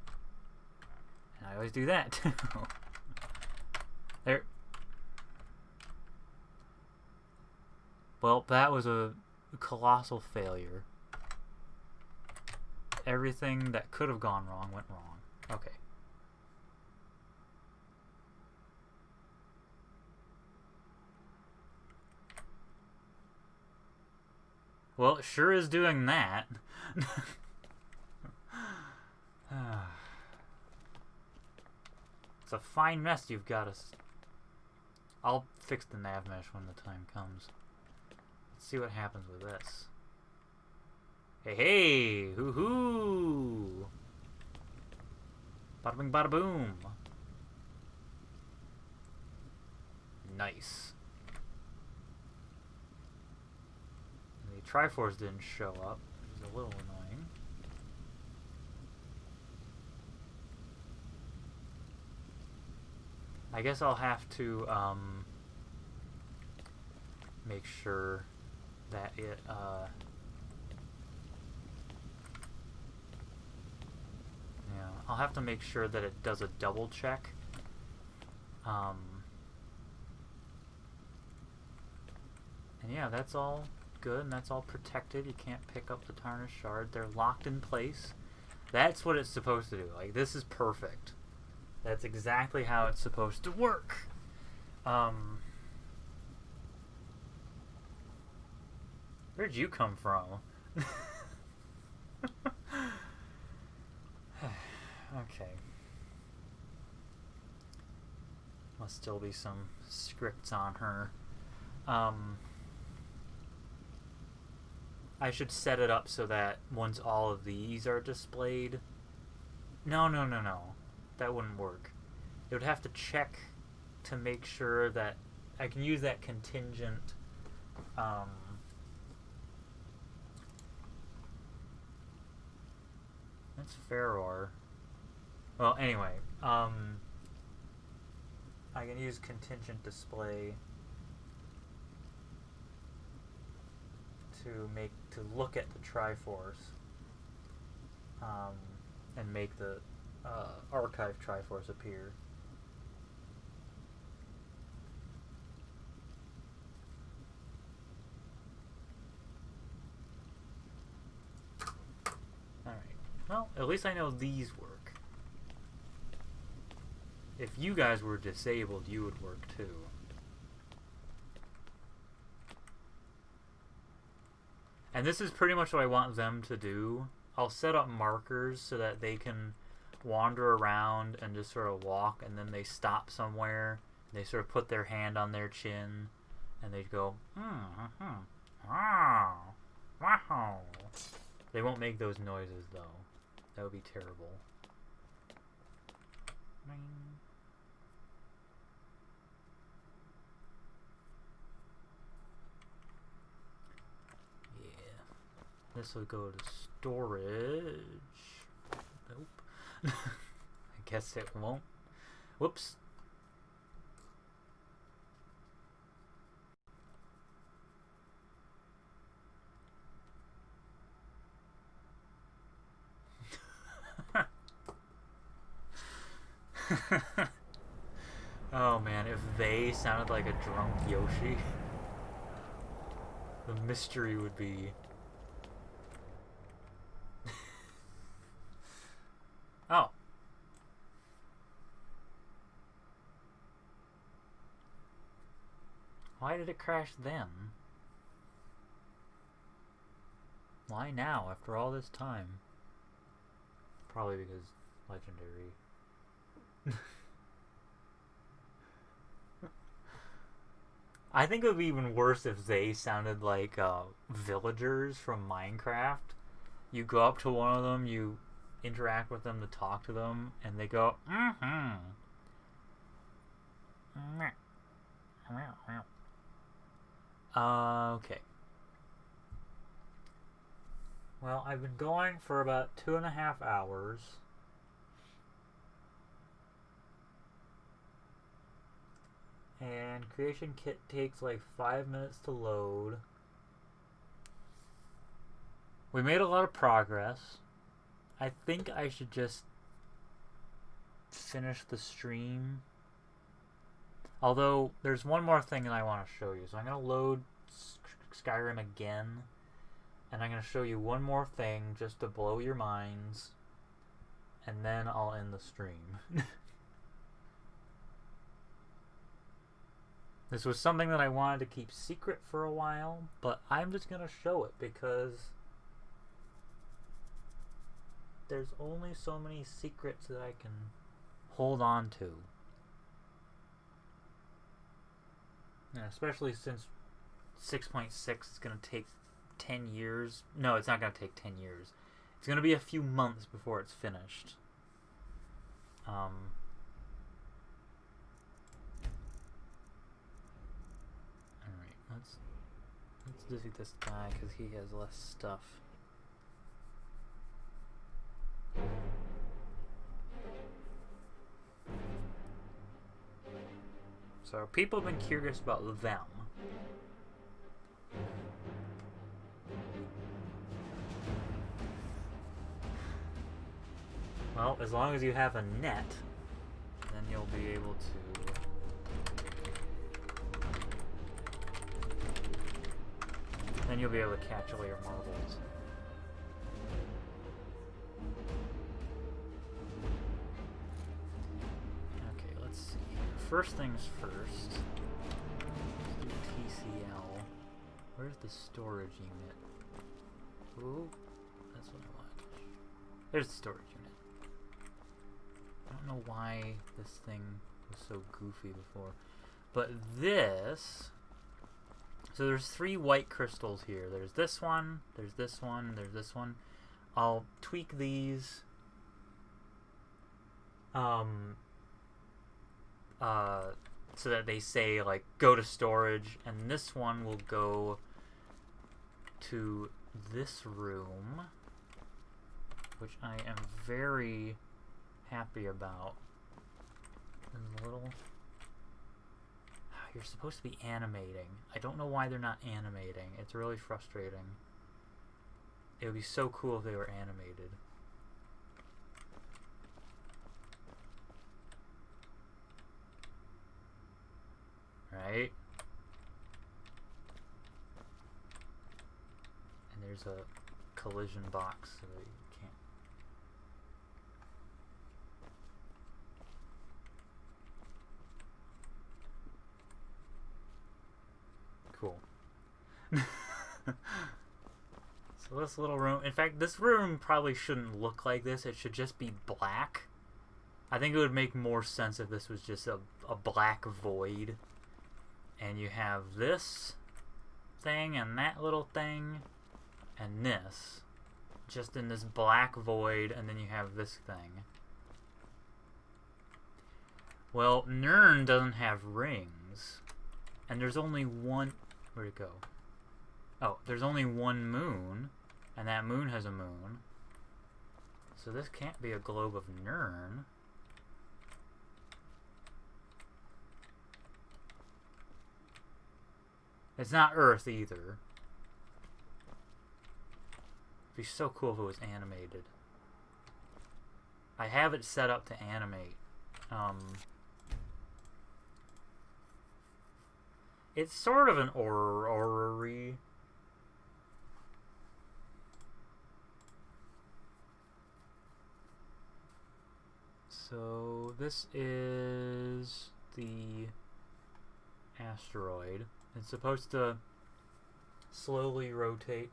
And I always do that too. There. Well, that was a colossal failure. Everything that could have gone wrong went wrong. Okay. Well, it sure is doing that. It's a fine mess you've got us. I'll fix the nav mesh when the time comes. Let's see what happens with this. Hey, hey! Hoo-hoo! Bada bing, bada boom! Nice. The Triforce didn't show up, which is a little annoying. I guess I'll have to make sure that it yeah, I'll have to make sure that it does a double check. And yeah, that's all good, and that's all protected. You can't pick up the Tarnished Shard. They're locked in place. That's what it's supposed to do. Like, this is perfect. That's exactly how it's supposed to work. Where'd you come from? Okay. Must still be some scripts on her. I should set it up so that once all of these are displayed... No. That wouldn't work. It would have to check to make sure that I can use that contingent that's Ferror. Well, anyway, I can use contingent display to look at the Triforce, and make the archive Triforce appear. Alright. Well, at least I know these work. If you guys were disabled, you would work too. And this is pretty much what I want them to do. I'll set up markers so that they can wander around and just sort of walk, and then they stop somewhere. They sort of put their hand on their chin, and they go, wow, wow. They won't make those noises, though. That would be terrible. This will go to storage. Nope. I guess it won't. Whoops. Oh man, if they sounded like a drunk Yoshi, the mystery would be... Oh. Why did it crash then? Why now, after all this time? Probably because legendary. I think it would be even worse if they sounded like villagers from Minecraft. You go up to one of them, you interact with them to talk to them, and they go, okay. Well, I've been going for about 2.5 hours. And creation kit takes like 5 minutes to load. We made a lot of progress. I think I should just finish the stream. Although, there's one more thing that I want to show you. So I'm going to load Skyrim again. And I'm going to show you one more thing just to blow your minds. And then I'll end the stream. This was something that I wanted to keep secret for a while. But I'm just going to show it because... there's only so many secrets that I can hold on to. And especially since 6.6 is going to take 10 years. No, it's not going to take 10 years. It's going to be a few months before it's finished. Alright, let's defeat this guy because he has less stuff. So people have been curious about them. Well, as long as you have a net, then you'll be able to... then you'll be able to catch all your marbles. First things first, let's do TCL. Where's the storage unit? Ooh, that's what I want. There's the storage unit. I don't know why this thing was so goofy before. But this... so there's 3 white crystals here. There's this one, there's this one, there's this one. I'll tweak these. So that they say, like, go to storage, and this one will go to this room, which I am very happy about. There's a little you're supposed to be animating. I don't know why they're not animating. It's really frustrating. It would be so cool if they were animated. Right? And there's a collision box so that you can't. Cool. So this little room, in fact, this room probably shouldn't look like this. It should just be black. I think it would make more sense if this was just a black void. And you have this thing and that little thing and this. Just in this black void, and then you have this thing. Well, Nirn doesn't have rings. And there's only one... Where'd it go? Oh, there's only one moon, and that moon has a moon. So this can't be a globe of Nirn. It's not Earth either. It'd be so cool if it was animated. I have it set up to animate. It's sort of an orrery. So this is the asteroid. It's supposed to slowly rotate.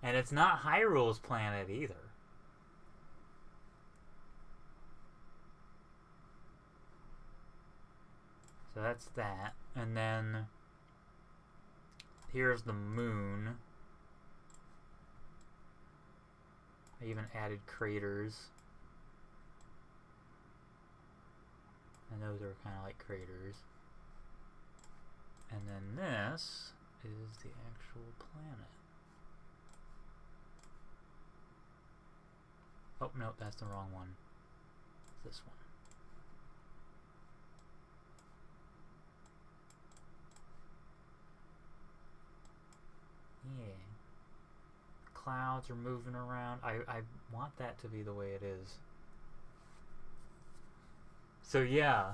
And it's not Hyrule's planet either. So that's that. And then here's the moon. I even added craters. And those are kind of like craters. And then this is the actual planet. Oh, no, that's the wrong one. It's this one. Yeah. Clouds are moving around. I want that to be the way it is. So yeah,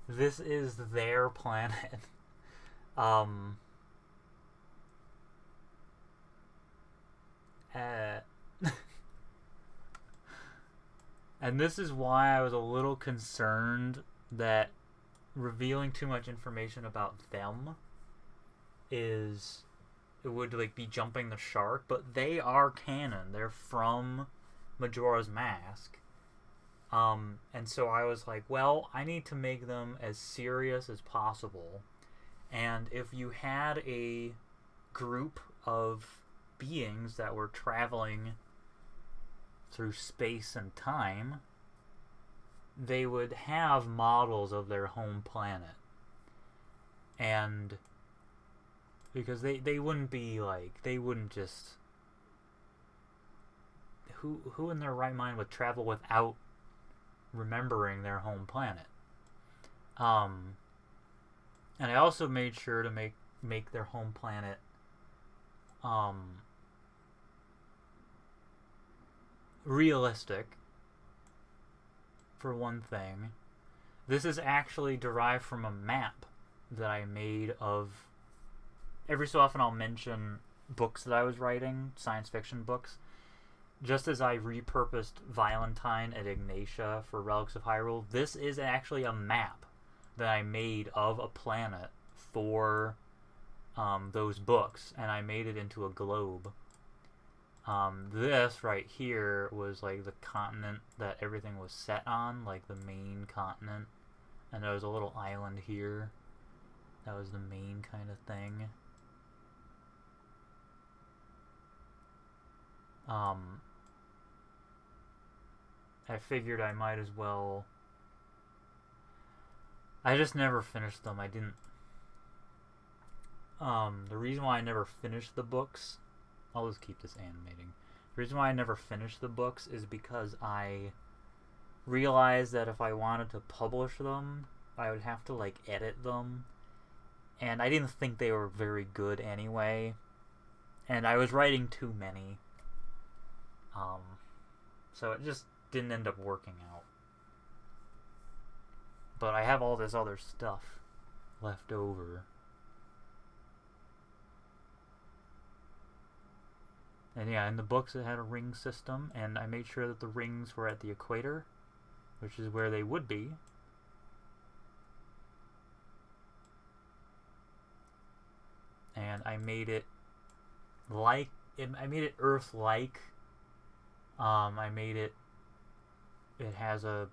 this is their planet. And this is why I was a little concerned that revealing too much information about them is... it would like be jumping the shark, but they are canon. They're from Majora's Mask. And so I was like, well, I need to make them as serious as possible. And if you had a group of beings that were traveling through space and time, they would have models of their home planet. And because they wouldn't be like, they wouldn't just... Who in their right mind would travel without remembering their home planet? And I also made sure to make their home planet realistic, for one thing. This is actually derived from a map that I made of... Every so often I'll mention books that I was writing, science fiction books. Just as I repurposed Valentine and Ignatia for Relics of Hyrule, this is actually a map that I made of a planet for those books, and I made it into a globe. This right here was like the continent that everything was set on, like the main continent, and there was a little island here. That was the main kind of thing. I figured I might as well... I just never finished them. I didn't... The reason why I never finished the books... I'll just keep this animating. The reason why I never finished the books is because I realized that if I wanted to publish them, I would have to, like, edit them. and I didn't think they were very good anyway, and I was writing too many, so it just didn't end up working out. But I have all this other stuff left over. And yeah, in the books it had a ring system, and I made sure that the rings were at the equator, which is where they would be. And I made it I made it Earth-like. I made it has a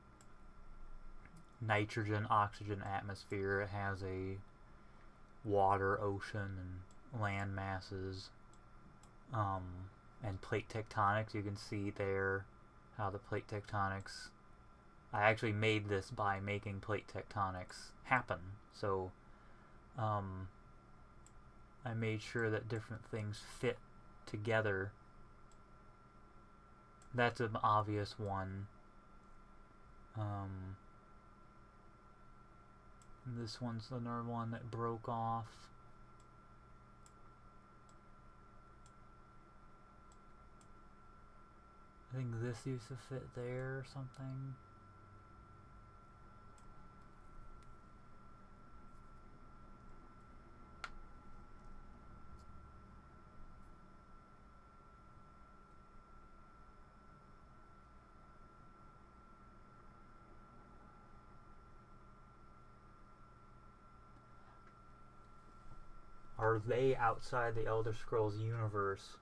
nitrogen, oxygen atmosphere. It has a water, ocean, and land masses. And plate tectonics. You can see there how the plate tectonics... I actually made this by making plate tectonics happen. So, I made sure that different things fit together. That's an obvious one. This one's another one that broke off. I think this used to fit there or something. Are they outside the Elder Scrolls universe?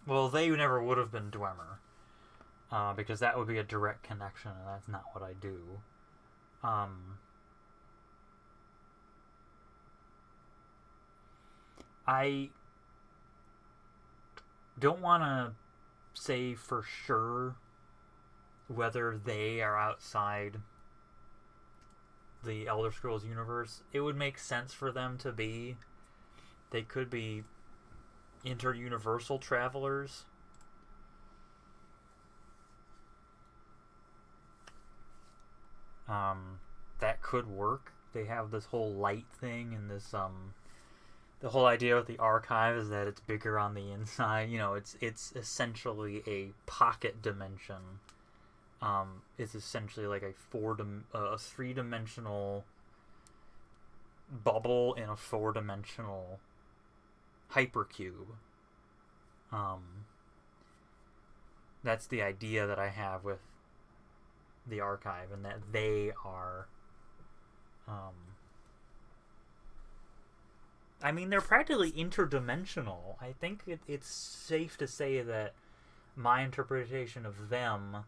Well, they never would have been Dwemer. Because that would be a direct connection, and that's not what I do. I don't want to say for sure whether they are outside the Elder Scrolls universe. It would make sense for them to be. They could be inter-universal travelers. That could work. They have this whole light thing and this the whole idea with the archive is that it's bigger on the inside. You know, it's essentially a pocket dimension. It's essentially like a three-dimensional bubble in a four-dimensional hypercube. That's the idea that I have with the archive, and that they are I mean, they're practically interdimensional. I think it's safe to say that my interpretation of them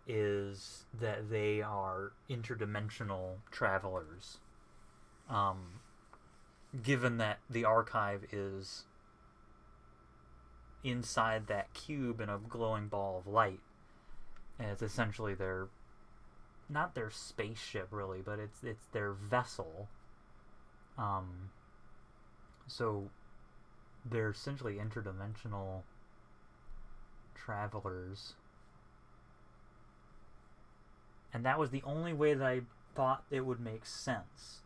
is that they are interdimensional travelers. Given that the archive is inside that cube in a glowing ball of light, and it's essentially not their spaceship really, but it's their vessel. So they're essentially interdimensional travelers. And that was the only way that I thought it would make sense.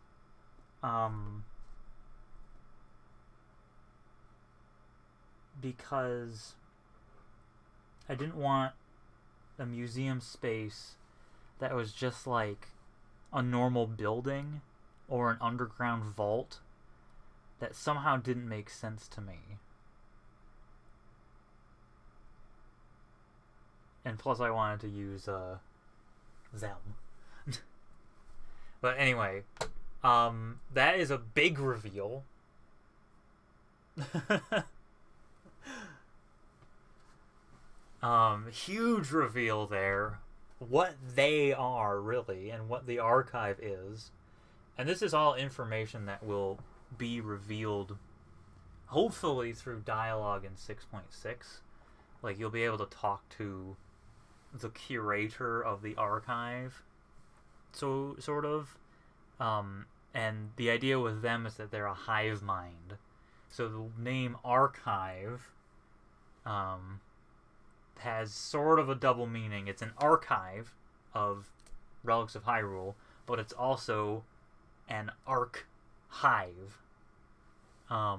Because I didn't want a museum space that was just like a normal building or an underground vault that somehow didn't make sense to me. And plus I wanted to use them. But anyway, that is a big reveal. Huge reveal there. What they are, really, and what the archive is. And this is all information that will be revealed, hopefully, through dialogue in 6.6. Like, you'll be able to talk to the curator of the archive, so sort of. And the idea with them is that they're a hive mind. So the name archive um, has sort of a double meaning. It's an archive of Relics of Hyrule, but it's also an archive. I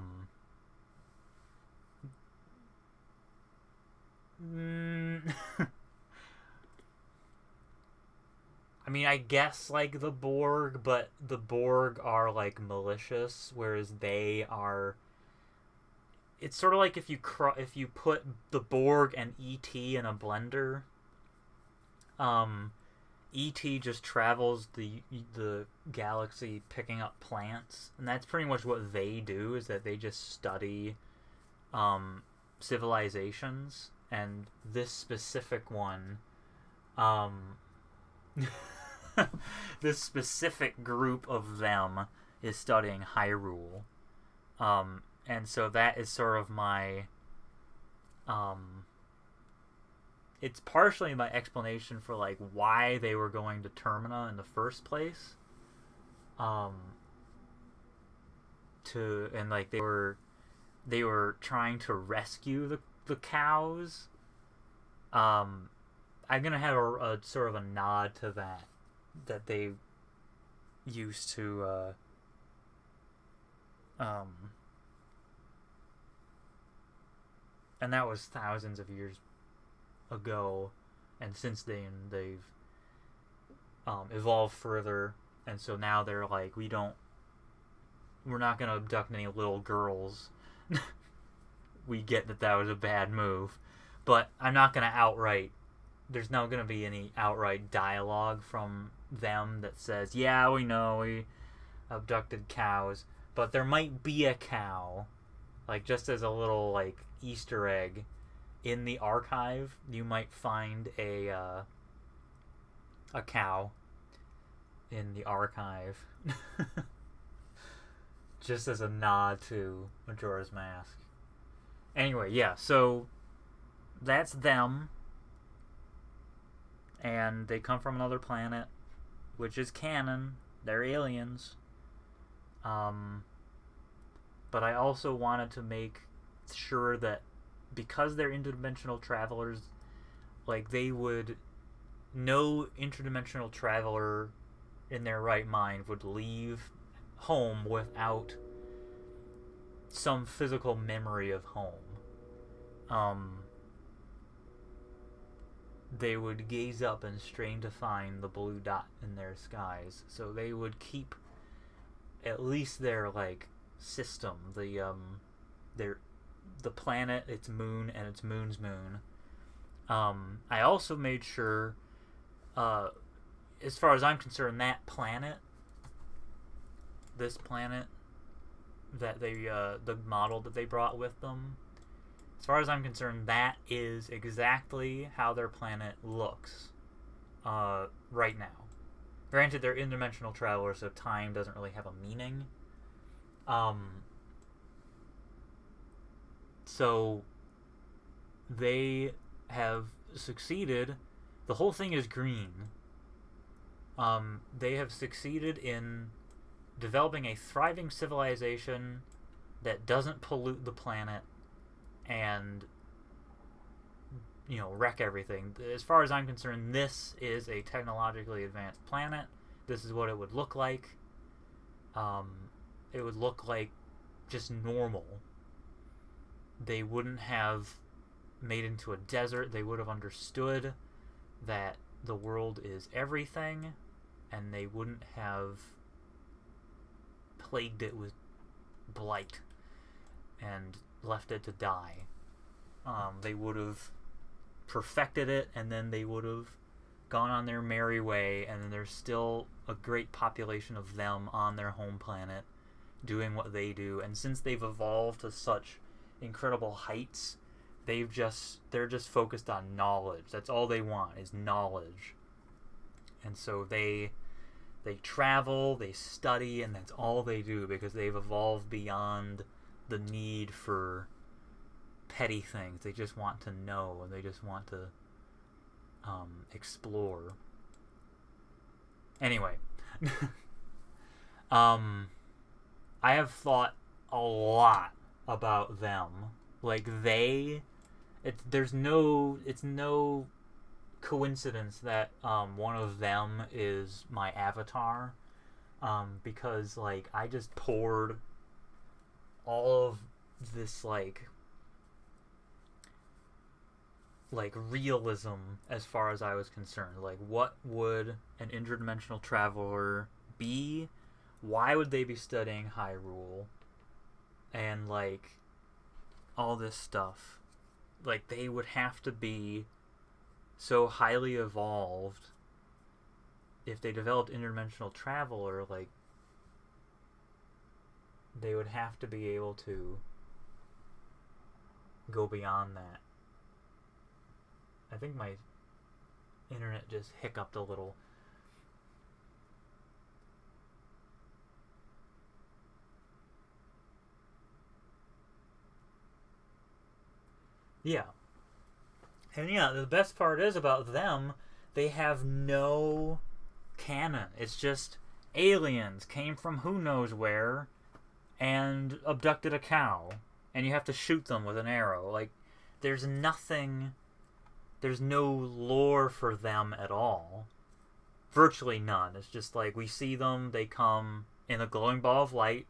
mean, I guess like the Borg, but the Borg are like malicious, whereas they are. It's sort of like if you put the Borg and ET in a blender. ET just travels the galaxy picking up plants, and that's pretty much what they do. Is that they just study civilizations, and this specific one, this specific group of them is studying Hyrule, and so that is sort of my it's partially my explanation for like why they were going to Termina in the first place. And like they were trying to rescue the cows. I'm gonna have a sort of a nod to that they used to and that was thousands of years ago, and since then they've evolved further, and so now they're like, we're not gonna abduct any little girls. We get that was a bad move, but I'm not gonna there's not gonna be any outright dialogue from them that says, yeah, we know we abducted cows, but there might be a cow, like just as a little like Easter egg. In the archive, you might find a cow in the archive, just as a nod to Majora's Mask. Anyway, yeah, so that's them, and they come from another planet, which is canon. They're aliens. But I also wanted to make sure that because they're interdimensional travelers, like no interdimensional traveler in their right mind would leave home without some physical memory of home. They would gaze up and strain to find the blue dot in their skies, so they would keep at least their like system, the planet, its moon, and its moon's moon. I also made sure, as far as I'm concerned, this planet that they, the model that they brought with them, as far as I'm concerned, that is exactly how their planet looks, right now. Granted, they're interdimensional travelers, so time doesn't really have a meaning. So they have succeeded. The whole thing is green. They have succeeded in developing a thriving civilization that doesn't pollute the planet and, wreck everything. As far as I'm concerned, this is a technologically advanced planet. This is what it would look like. It would look like just normal. They wouldn't have made into a desert. They would have understood that the world is everything, and they wouldn't have plagued it with blight and left it to die. They would have perfected it, and then they would have gone on their merry way, and then there's still a great population of them on their home planet doing what they do. And since they've evolved to such incredible heights, they're just focused on knowledge. That's all they want, is knowledge. And so they travel, they study, and that's all they do, because they've evolved beyond the need for petty things. They just want to know, and they just want to explore. Anyway, I have thought a lot about them. Like, they, It's no coincidence that one of them is my avatar, because like I just poured all of this like realism as far as I was concerned. Like, what would an interdimensional traveler be? Why would they be studying Hyrule? And like all this stuff. Like, they would have to be so highly evolved if they developed interdimensional traveler. Like, they would have to be able to go beyond that. I think my internet just hiccuped a little. Yeah. And yeah, the best part is about them, they have no canon. It's just aliens came from who knows where and abducted a cow, and you have to shoot them with an arrow. Like, there's nothing, there's no lore for them at all. Virtually none. It's just like, we see them, they come in a glowing ball of light.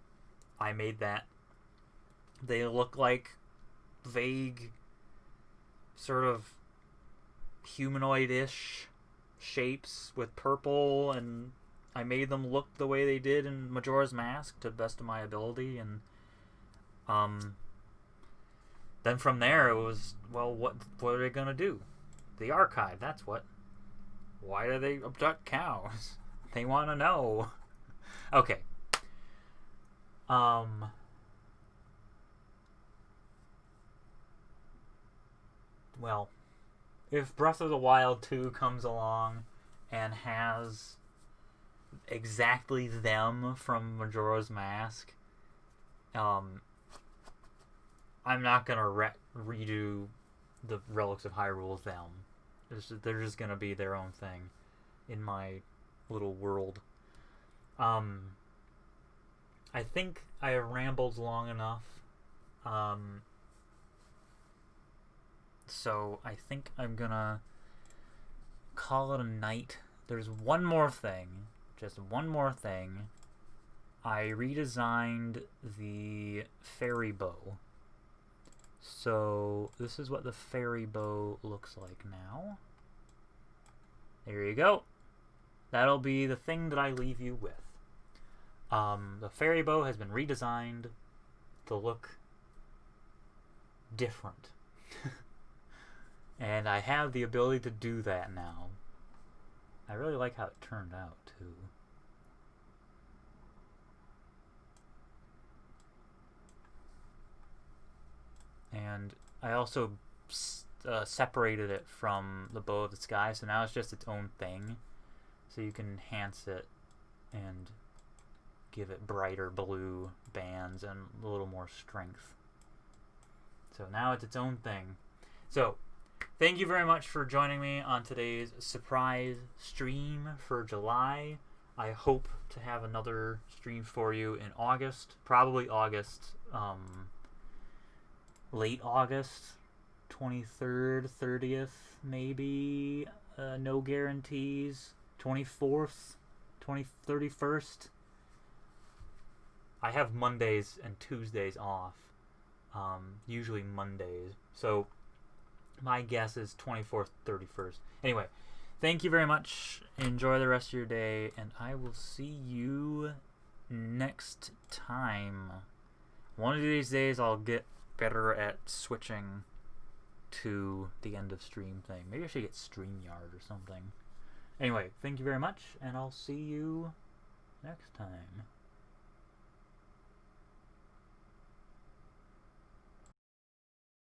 I made that. They look like vague, sort of humanoid-ish shapes with purple, and I made them look the way they did in Majora's Mask to the best of my ability. And then from there it was, well, what are they gonna do? The archive, that's what. Why do they abduct cows? They want to know. Okay. Well, if Breath of the Wild 2 comes along and has exactly them from Majora's Mask, I'm not gonna redo the Relics of Hyrule them. They're just gonna be their own thing in my little world. I think I rambled long enough. So I think I'm gonna call it a night. There's one more thing. Just one more thing. I redesigned the fairy bow. So this is what the fairy bow looks like now. There you go. That'll be the thing that I leave you with. The fairy bow has been redesigned to look different. And I have the ability to do that now. I really like how it turned out, too. And I also separated it from the Bow of the Sky, so now it's just its own thing. So you can enhance it and give it brighter blue bands and a little more strength. So now it's its own thing. So, thank you very much for joining me on today's surprise stream for July. I hope to have another stream for you in August. Probably August, late August, 23rd, 30th, maybe. No guarantees. 24th, 31st. I have Mondays and Tuesdays off. Usually Mondays. So my guess is 24th, 31st. Anyway, thank you very much. Enjoy the rest of your day, and I will see you next time. One of these days I'll get better at switching to the end of stream thing. Maybe I should get StreamYard or something. Anyway, thank you very much, and I'll see you next time.